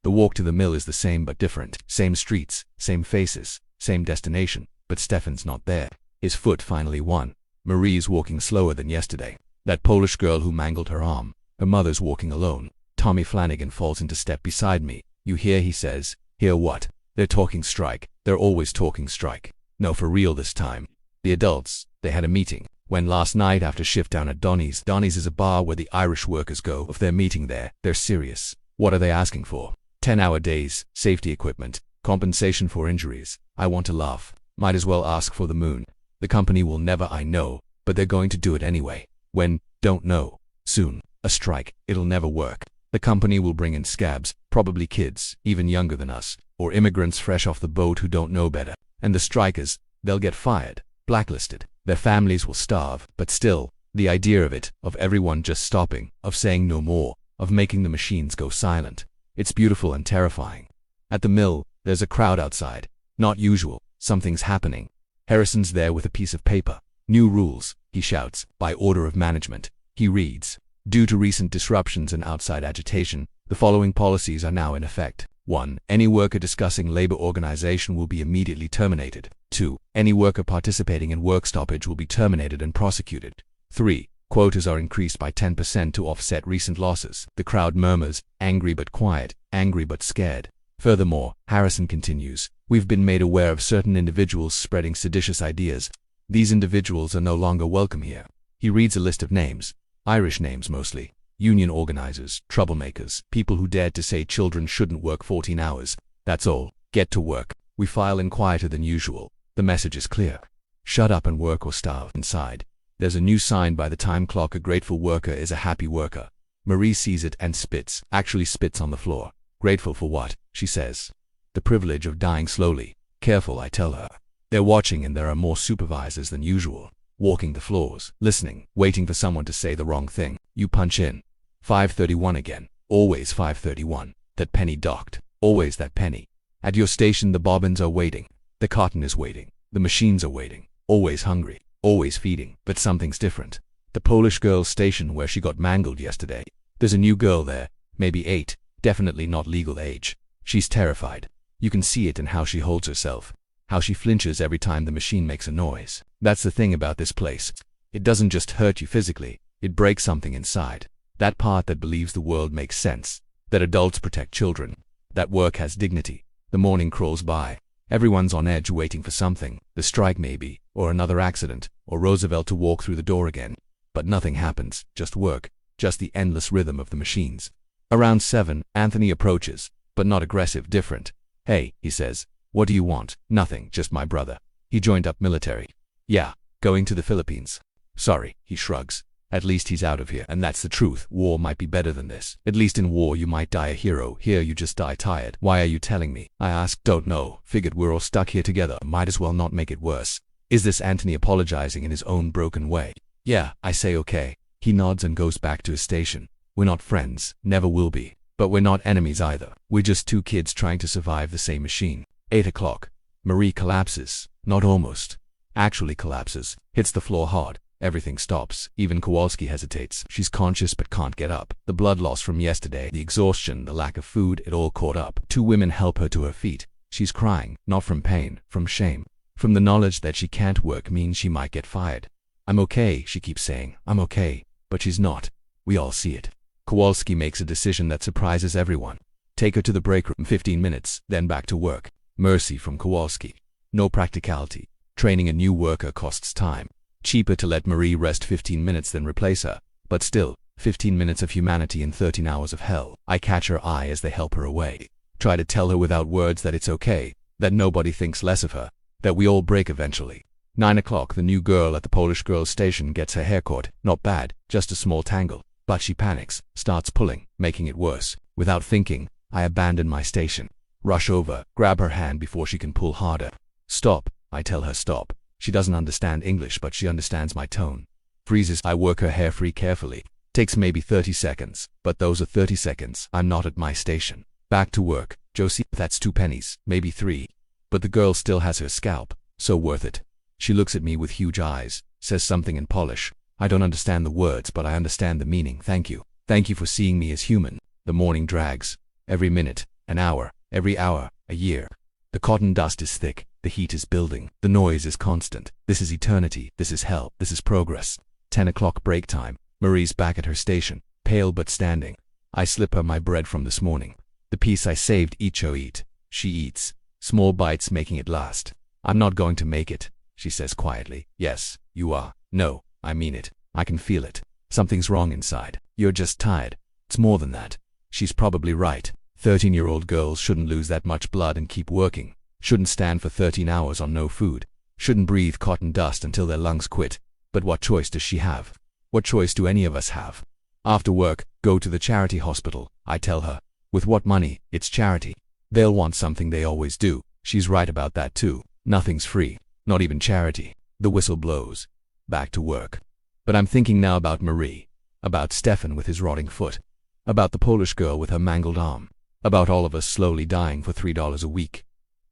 The walk to the mill is the same but different. Same streets, same faces, same destination. But Stefan's not there. His foot finally won. Marie's walking slower than yesterday. That Polish girl who mangled her arm. Her mother's walking alone. Tommy Flanagan falls into step beside me. You hear, he says. Hear what? They're talking strike. They're always talking strike. No, for real this time. The adults, they had a meeting. When last night after shift down at Donny's. Donny's is a bar where the Irish workers go. If they're meeting there, they're serious. What are they asking for? 10-hour days, safety equipment, compensation for injuries. I want to laugh. Might as well ask for the moon. The company will never, I know, but they're going to do it anyway. When? Don't know. Soon. A strike. It'll never work. The company will bring in scabs, probably kids, even younger than us, or immigrants fresh off the boat who don't know better. And the strikers, they'll get fired, blacklisted. Their families will starve, but still, the idea of it, of everyone just stopping, of saying no more, of making the machines go silent. It's beautiful and terrifying. At the mill, there's a crowd outside. Not usual. Something's happening. Harrison's there with a piece of paper. New rules, he shouts, by order of management. He reads. Due to recent disruptions and outside agitation, the following policies are now in effect. 1. Any worker discussing labor organization will be immediately terminated. 2. Any worker participating in work stoppage will be terminated and prosecuted. 3. Quotas are increased by 10% to offset recent losses. The crowd murmurs, angry but quiet, angry but scared. Furthermore, Harrison continues, we've been made aware of certain individuals spreading seditious ideas. These individuals are no longer welcome here. He reads a list of names, Irish names mostly, union organizers, troublemakers, people who dared to say children shouldn't work 14 hours. That's all. Get to work. We file in quieter than usual. The message is clear. Shut up and work or starve. Inside, there's a new sign by the time clock. A grateful worker is a happy worker. Marie sees it and spits, actually spits on the floor. Grateful for what? She says. The privilege of dying slowly. Careful, I tell her. They're watching and there are more supervisors than usual. Walking the floors, listening, waiting for someone to say the wrong thing. You punch in. 5:31 again. Always 5:31. That penny docked. Always that penny. At your station the bobbins are waiting. The cotton is waiting. The machines are waiting. Always hungry. Always feeding. But something's different. The Polish girl's station where she got mangled yesterday. There's a new girl there. Maybe 8. Definitely not legal age. She's terrified. You can see it in how she holds herself. How she flinches every time the machine makes a noise. That's the thing about this place. It doesn't just hurt you physically. It breaks something inside. That part that believes the world makes sense. That adults protect children. That work has dignity. The morning crawls by. Everyone's on edge waiting for something. The strike maybe, or another accident, or Roosevelt to walk through the door again. But nothing happens. Just work. Just the endless rhythm of the machines. Around 7, Anthony approaches, but not aggressive, different. Hey, he says. What do you want? Nothing, just my brother. He joined up military. Yeah, going to the Philippines. Sorry, he shrugs. At least he's out of here, and that's the truth. War might be better than this. At least in war you might die a hero. Here you just die tired. Why are you telling me? I ask. Don't know. Figured we're all stuck here together. Might as well not make it worse. Is this Anthony apologizing in his own broken way? Yeah, I say okay. He nods and goes back to his station. We're not friends. Never will be. But we're not enemies either. We're just two kids trying to survive the same machine. 8 o'clock. Marie collapses. Not almost. Actually collapses. Hits the floor hard. Everything stops. Even Kowalski hesitates. She's conscious but can't get up. The blood loss from yesterday, the exhaustion, the lack of food, it all caught up. 2 women help her to her feet. She's crying. Not from pain. From shame. from the knowledge that she can't work means she might get fired. I'm okay, she keeps saying, I'm okay, but she's not. We all see it. Kowalski makes a decision that surprises everyone. Take her to the break room 15 minutes, then back to work. Mercy from Kowalski. No practicality. Training a new worker costs time. Cheaper to let Marie rest 15 minutes than replace her. But still, 15 minutes of humanity in 13 hours of hell. I catch her eye as they help her away. Try to tell her without words that it's okay, that nobody thinks less of her, that we all break eventually. 9 o'clock, the new girl at the Polish girls' station gets her hair caught. Not bad, just a small tangle. But she panics, starts pulling, making it worse. Without thinking, I abandon my station. Rush over, grab her hand before she can pull harder. Stop, I tell her stop. She doesn't understand English, but she understands my tone. Freezes, I work her hair free carefully. Takes maybe 30 seconds, but those are 30 seconds. I'm not at my station. Back to work. Josie, that's 2 pennies, maybe 3. But the girl still has her scalp, so worth it. She looks at me with huge eyes, says something in Polish. I don't understand the words, but I understand the meaning. Thank you. Thank you for seeing me as human. The morning drags. Every minute, an hour, every hour, a year. The cotton dust is thick, the heat is building, the noise is constant. This is eternity, this is hell, this is progress. 10 o'clock break time. Marie's back at her station, pale but standing. I slip her my bread from this morning. The piece I saved eat. She eats. Small bites making it last. I'm not going to make it, she says quietly. Yes, you are. No, I mean it. I can feel it. Something's wrong inside. You're just tired. It's more than that. She's probably right. 13-year-old girls shouldn't lose that much blood and keep working. Shouldn't stand for 13 hours on no food. Shouldn't breathe cotton dust until their lungs quit. But what choice does she have? What choice do any of us have? After work, go to the charity hospital, I tell her. With what money? It's charity. They'll want something, they always do. She's right about that too. Nothing's free. Not even charity. The whistle blows. Back to work. But I'm thinking now about Marie. About Stefan with his rotting foot. About the Polish girl with her mangled arm. About all of us slowly dying for $3 a week.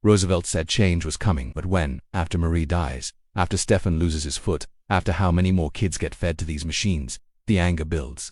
Roosevelt said change was coming, but when? After Marie dies. After Stefan loses his foot. After how many more kids get fed to these machines. The anger builds.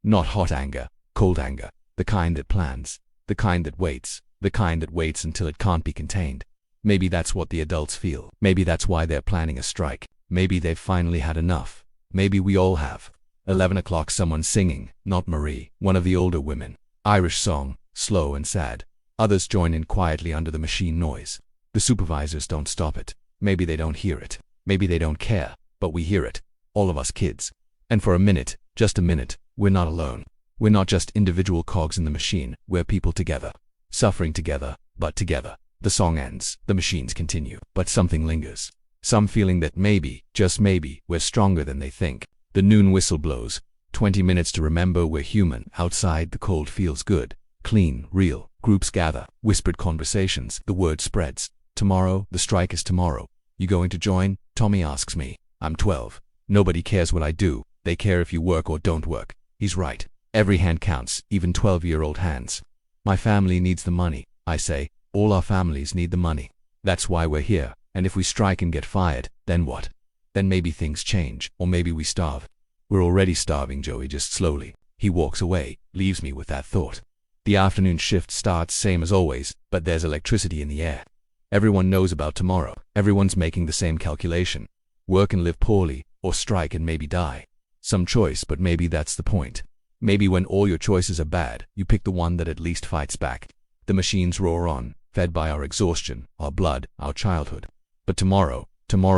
Not hot anger, cold anger. The kind that plans. The kind that waits. The kind that waits until it can't be contained. Maybe that's what the adults feel. Maybe that's why they're planning a strike. Maybe they've finally had enough. Maybe we all have. 11 o'clock, someone's singing. Not Marie, one of the older women. Irish song, slow and sad. Others join in quietly under the machine noise. The supervisors don't stop it. Maybe they don't hear it. Maybe they don't care. But we hear it. All of us kids. And for a minute, just a minute, we're not alone. We're not just individual cogs in the machine. We're people together. Suffering together, but together. The song ends. The machines continue. But something lingers. Some feeling that maybe, just maybe, we're stronger than they think. The noon whistle blows. 20 minutes to remember we're human. Outside, the cold feels good. Clean, real. Groups gather. Whispered conversations. The word spreads. Tomorrow, the strike is tomorrow. You going to join? Tommy asks me. I'm 12. Nobody cares what I do. They care if you work or don't work. He's right. Every hand counts, even 12-year-old hands. My family needs the money, I say. All our families need the money. That's why we're here. And if we strike and get fired, then what? Then maybe things change, or maybe we starve. We're already starving, Joey, just slowly. He walks away, leaves me with that thought. The afternoon shift starts same as always, but there's electricity in the air. Everyone knows about tomorrow. Everyone's making the same calculation. Work and live poorly, or strike and maybe die. Some choice, but maybe that's the point. Maybe when all your choices are bad, you pick the one that at least fights back. The machines roar on, fed by our exhaustion, our blood, our childhood. But tomorrow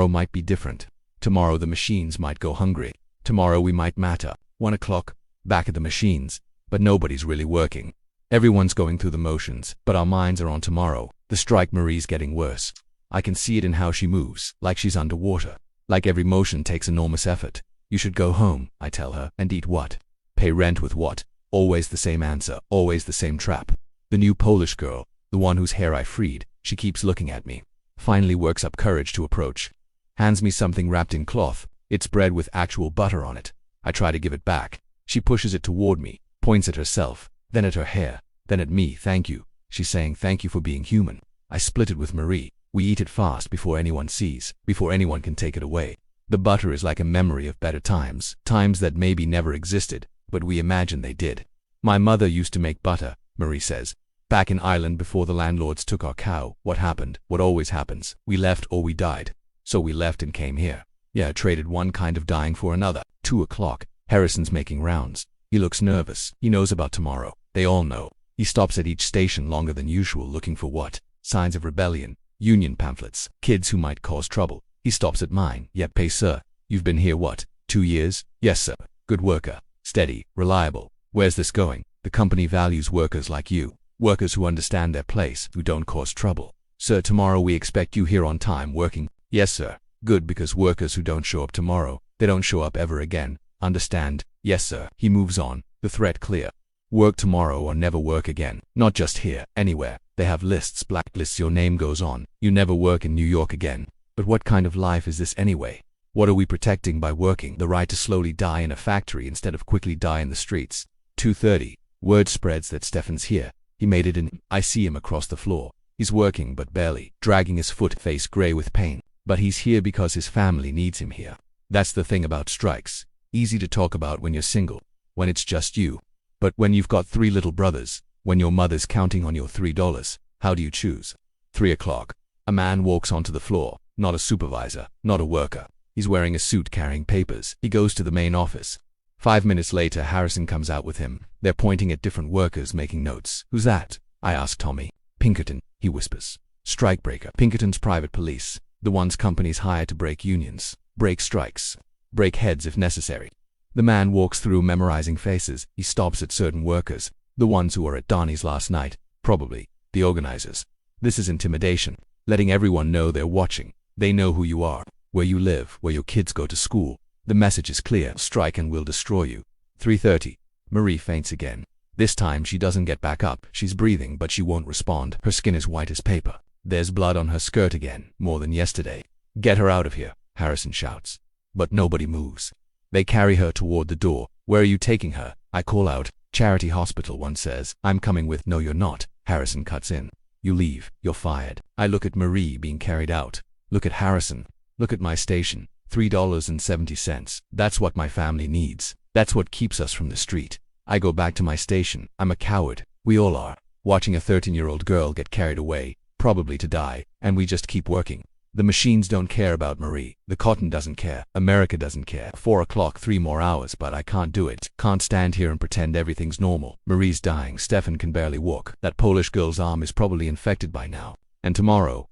might be different. Tomorrow the machines might go hungry. Tomorrow we might matter. 1 o'clock, back at the machines. But nobody's really working. Everyone's going through the motions, but our minds are on tomorrow. The strike, Marie's getting worse. I can see it in how she moves, like she's underwater. Like every motion takes enormous effort. You should go home, I tell her, and eat what? Pay rent with what? Always the same answer, always the same trap. The new Polish girl, the one whose hair I freed, she keeps looking at me. Finally works up courage to approach. Hands me something wrapped in cloth. It's bread with actual butter on it. I try to give it back. She pushes it toward me, points at herself, then at her hair, then at me. Thank you. She's saying thank you for being human. I split it with Marie. We eat it fast before anyone sees, before anyone can take it away. The butter is like a memory of better times, times that maybe never existed, but we imagine they did. My mother used to make butter, Marie says. Back in Ireland before the landlords took our cow, what happened? What always happens. We left or we died. So we left and came here. Yeah, traded one kind of dying for another. 2 o'clock. Harrison's making rounds. He looks nervous. He knows about tomorrow. They all know. He stops at each station longer than usual looking for what? Signs of rebellion. Union pamphlets. Kids who might cause trouble. He stops at mine. Yep, hey sir. You've been here what? 2 years? Yes sir. Good worker. Steady. Reliable. Where's this going? The company values workers like you. Workers who understand their place, who don't cause trouble. Sir, tomorrow we expect you here on time working. Yes sir. Good, because workers who don't show up tomorrow, they don't show up ever again. Understand? Yes sir. He moves on. The threat clear. Work tomorrow or never work again. Not just here, anywhere. They have lists, blacklists, your name goes on. You never work in New York again. But what kind of life is this anyway? What are we protecting by working? The right to slowly die in a factory instead of quickly die in the streets. 2:30. Word spreads that Stefan's here. He made it in. I see him across the floor. He's working but barely, dragging his foot, face gray with pain. But he's here because his family needs him here. That's the thing about strikes. Easy to talk about when you're single, when it's just you. But when you've got 3 little brothers, when your mother's counting on your $3, how do you choose? 3 o'clock. A man walks onto the floor, not a supervisor, not a worker. He's wearing a suit carrying papers. He goes to the main office. 5 minutes later, Harrison comes out with him. They're pointing at different workers making notes. Who's that? I ask Tommy. Pinkerton, he whispers. Strikebreaker. Pinkerton's private police. The ones companies hire to break unions, break strikes, break heads if necessary. The man walks through memorizing faces. He stops at certain workers, the ones who were at Donnie's last night, probably, the organizers. This is intimidation, letting everyone know they're watching. They know who you are, where you live, where your kids go to school. The message is clear. Strike and we'll destroy you. 3:30. Marie faints again. This time she doesn't get back up. She's breathing, but she won't respond. Her skin is white as paper. There's blood on her skirt again, more than yesterday. Get her out of here, Harrison shouts. But nobody moves. They carry her toward the door. Where are you taking her? I call out. Charity Hospital, one says. I'm coming with. No, you're not. Harrison cuts in. You leave. You're fired. I look at Marie being carried out. Look at Harrison. Look at my station. $3.70. That's what my family needs. That's what keeps us from the street. I go back to my station. I'm a coward. We all are. Watching a 13-year-old girl get carried away, probably to die, and we just keep working. The machines don't care about Marie. The cotton doesn't care. America doesn't care. 4 o'clock, 3 more hours, but I can't do it. Can't stand here and pretend everything's normal. Marie's dying. Stefan can barely walk. That Polish girl's arm is probably infected by now. And tomorrow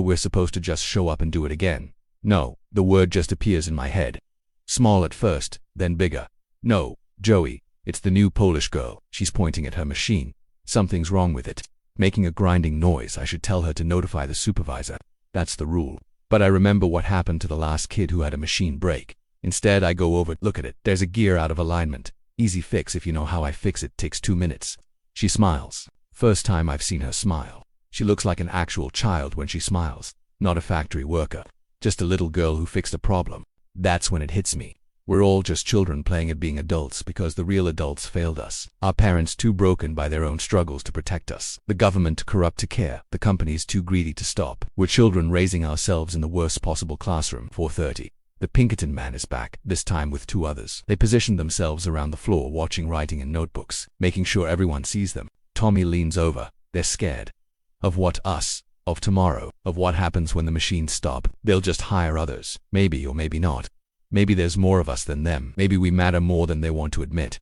we're supposed to just show up and do it again. No, the word just appears in my head. Small at first, then bigger. No, Joey, it's the new Polish girl. She's pointing at her machine. Something's wrong with it. Making a grinding noise. I should tell her to notify the supervisor. That's the rule. But I remember what happened to the last kid who had a machine break. Instead, I go over. Look at it. There's a gear out of alignment. Easy fix if you know how I fix it. Takes 2 minutes. She smiles. First time I've seen her smile. She looks like an actual child when she smiles. Not a factory worker. Just a little girl who fixed a problem. That's when it hits me. We're all just children playing at being adults because the real adults failed us. Our parents too broken by their own struggles to protect us. The government too corrupt to care. The companies too greedy to stop. We're children raising ourselves in the worst possible classroom. 4:30. The Pinkerton man is back, this time with 2 others. They position themselves around the floor watching, writing in notebooks, making sure everyone sees them. Tommy leans over. They're scared. Of what? Us. Of tomorrow. Of what happens when the machines stop. They'll just hire others. Maybe or maybe not. Maybe there's more of us than them. Maybe we matter more than they want to admit.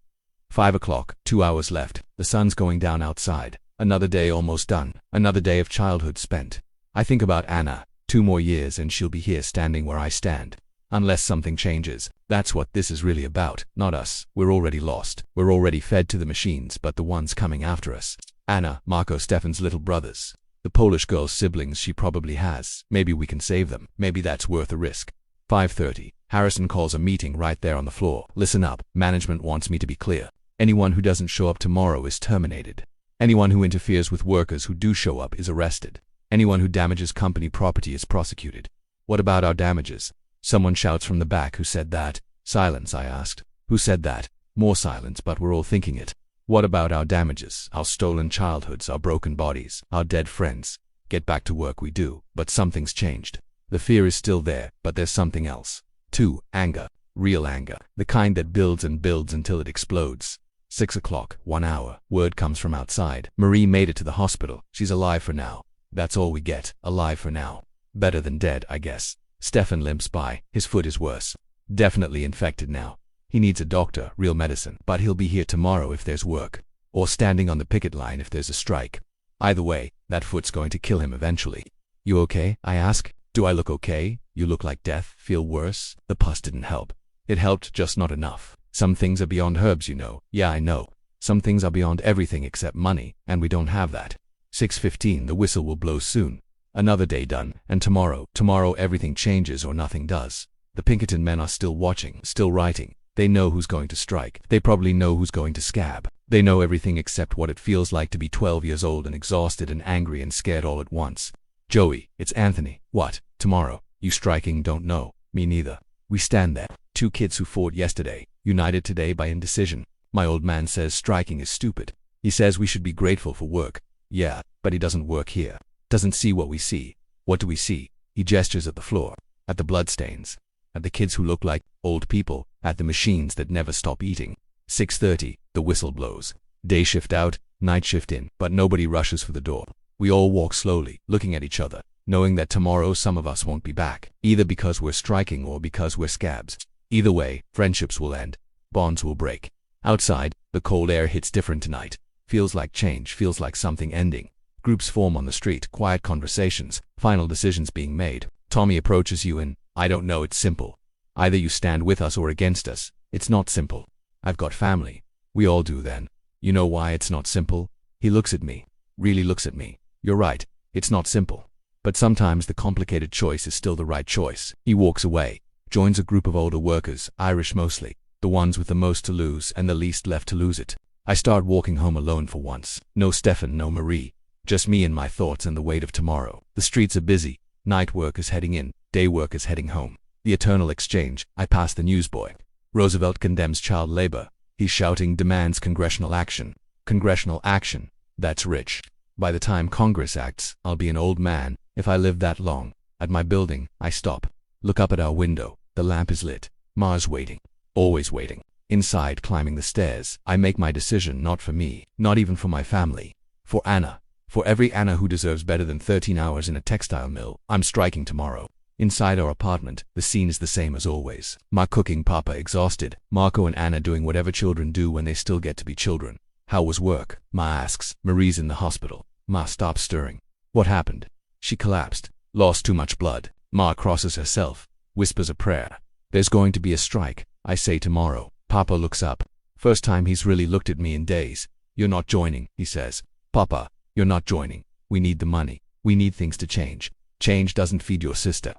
5 o'clock, 2 hours left. The sun's going down outside. Another day almost done. Another day of childhood spent. I think about Anna. 2 more years and she'll be here standing where I stand. Unless something changes. That's what this is really about. Not us. We're already lost. We're already fed to the machines, but the ones coming after us. Anna, Marco, Stefan's little brothers. The Polish girl's siblings she probably has. Maybe we can save them. Maybe that's worth a risk. 5:30. Harrison calls a meeting right there on the floor. Listen up. Management wants me to be clear. Anyone who doesn't show up tomorrow is terminated. Anyone who interferes with workers who do show up is arrested. Anyone who damages company property is prosecuted. What about our damages? Someone shouts from the back. Who said that? Silence, I asked. Who said that? More silence, but we're all thinking it. What about our damages? Our stolen childhoods, our broken bodies, our dead friends. Get back to work we do, but something's changed. The fear is still there, but there's something else. 2. Anger. Real anger. The kind that builds and builds until it explodes. 6 o'clock, 1 hour. Word comes from outside. Marie made it to the hospital. She's alive for now. That's all we get. Alive for now. Better than dead, I guess. Stefan limps by. His foot is worse. Definitely infected now. He needs a doctor, real medicine. But he'll be here tomorrow if there's work. Or standing on the picket line if there's a strike. Either way, that foot's going to kill him eventually. You okay? I ask. Do I look okay? You look like death. Feel worse? The pus didn't help. It helped, just not enough. Some things are beyond herbs, you know. Yeah, I know. Some things are beyond everything except money, and we don't have that. 6:15, the whistle will blow soon. Another day done, and tomorrow everything changes or nothing does. The Pinkerton men are still watching, still writing. They know who's going to strike. They probably know who's going to scab. They know everything except what it feels like to be 12 years old and exhausted and angry and scared all at once. Joey, it's Anthony. What? Tomorrow? You striking? Don't know. Me neither. We stand there. Two kids who fought yesterday, united today by indecision. My old man says striking is stupid. He says we should be grateful for work. Yeah, but he doesn't work here. Doesn't see what we see. What do we see? He gestures at the floor, at the bloodstains, at the kids who look like old people, at the machines that never stop eating. 6:30, the whistle blows. Day shift out, night shift in, but nobody rushes for the door. We all walk slowly, looking at each other, knowing that tomorrow some of us won't be back, either because we're striking or because we're scabs. Either way, friendships will end. Bonds will break. Outside, the cold air hits different tonight. Feels like change, feels like something ending. Groups form on the street, quiet conversations, final decisions being made. Tommy approaches you and, I don't know, it's simple. Either you stand with us or against us. It's not simple. I've got family. We all do then. You know why it's not simple? He looks at me. Really looks at me. You're right. It's not simple. But sometimes the complicated choice is still the right choice. He walks away, joins a group of older workers, Irish mostly, the ones with the most to lose and the least left to lose it. I start walking home alone for once. No Stefan, no Marie. Just me and my thoughts and the weight of tomorrow. The streets are busy. Night workers heading in, day workers heading home. The eternal exchange. I pass the newsboy. Roosevelt condemns child labor. He's shouting demands congressional action. Congressional action. That's rich. By the time Congress acts, I'll be an old man, if I live that long. At my building, I stop. Look up at our window. The lamp is lit. Ma's waiting. Always waiting. Inside, climbing the stairs, I make my decision not for me, not even for my family. For Anna. For every Anna who deserves better than 13 hours in a textile mill. I'm striking tomorrow. Inside our apartment, the scene is the same as always. Ma cooking, Papa exhausted, Marco and Anna doing whatever children do when they still get to be children. How was work? Ma asks. Marie's in the hospital. Ma stops stirring. What happened? She collapsed. Lost too much blood. Ma crosses herself. Whispers a prayer. There's going to be a strike. I say tomorrow. Papa looks up. First time he's really looked at me in days. You're not joining, he says. Papa, you're not joining. We need the money. We need things to change. Change doesn't feed your sister.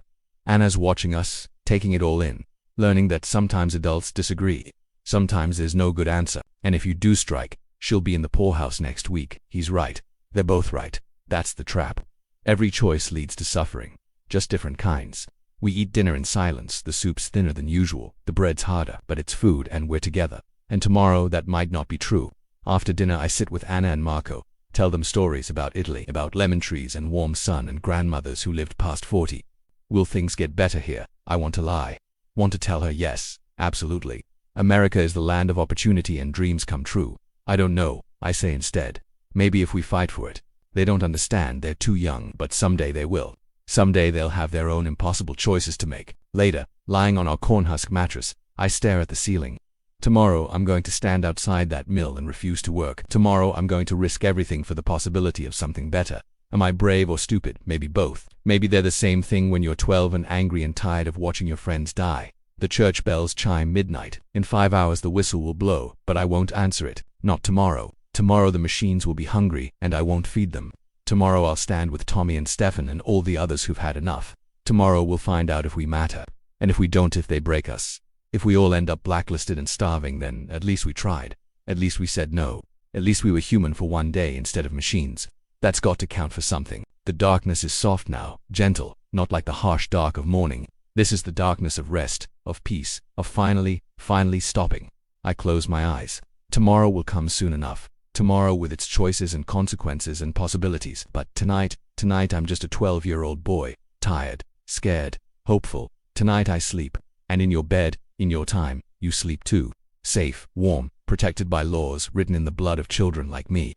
Anna's watching us, taking it all in, learning that sometimes adults disagree. Sometimes there's no good answer. And if you do strike, she'll be in the poorhouse next week. He's right. They're both right. That's the trap. Every choice leads to suffering. Just different kinds. We eat dinner in silence. The soup's thinner than usual. The bread's harder, but it's food and we're together. And tomorrow that might not be true. After dinner I sit with Anna and Marco. Tell them stories about Italy, about lemon trees and warm sun and grandmothers who lived past 40. Will things get better here? I want to lie. Want to tell her yes, absolutely. America is the land of opportunity and dreams come true. I don't know, I say instead. Maybe if we fight for it. They don't understand, they're too young, but someday they will. Someday they'll have their own impossible choices to make. Later, lying on our cornhusk mattress, I stare at the ceiling. Tomorrow I'm going to stand outside that mill and refuse to work. Tomorrow I'm going to risk everything for the possibility of something better. Am I brave or stupid? Maybe both. Maybe they're the same thing when you're 12 and angry and tired of watching your friends die. The church bells chime midnight. In 5 hours the whistle will blow, but I won't answer it. Not tomorrow. Tomorrow the machines will be hungry, and I won't feed them. Tomorrow I'll stand with Tommy and Stefan and all the others who've had enough. Tomorrow we'll find out if we matter. And if we don't, if they break us. If we all end up blacklisted and starving, then at least we tried. At least we said no. At least we were human for one day instead of machines. That's got to count for something. The darkness is soft now, gentle, not like the harsh dark of morning. This is the darkness of rest, of peace, of finally stopping. I close my eyes. Tomorrow will come soon enough. Tomorrow with its choices and consequences and possibilities. But tonight I'm just a 12-year-old boy, tired, scared, hopeful. Tonight I sleep. And in your bed, in your time, you sleep too. Safe, warm, protected by laws written in the blood of children like me.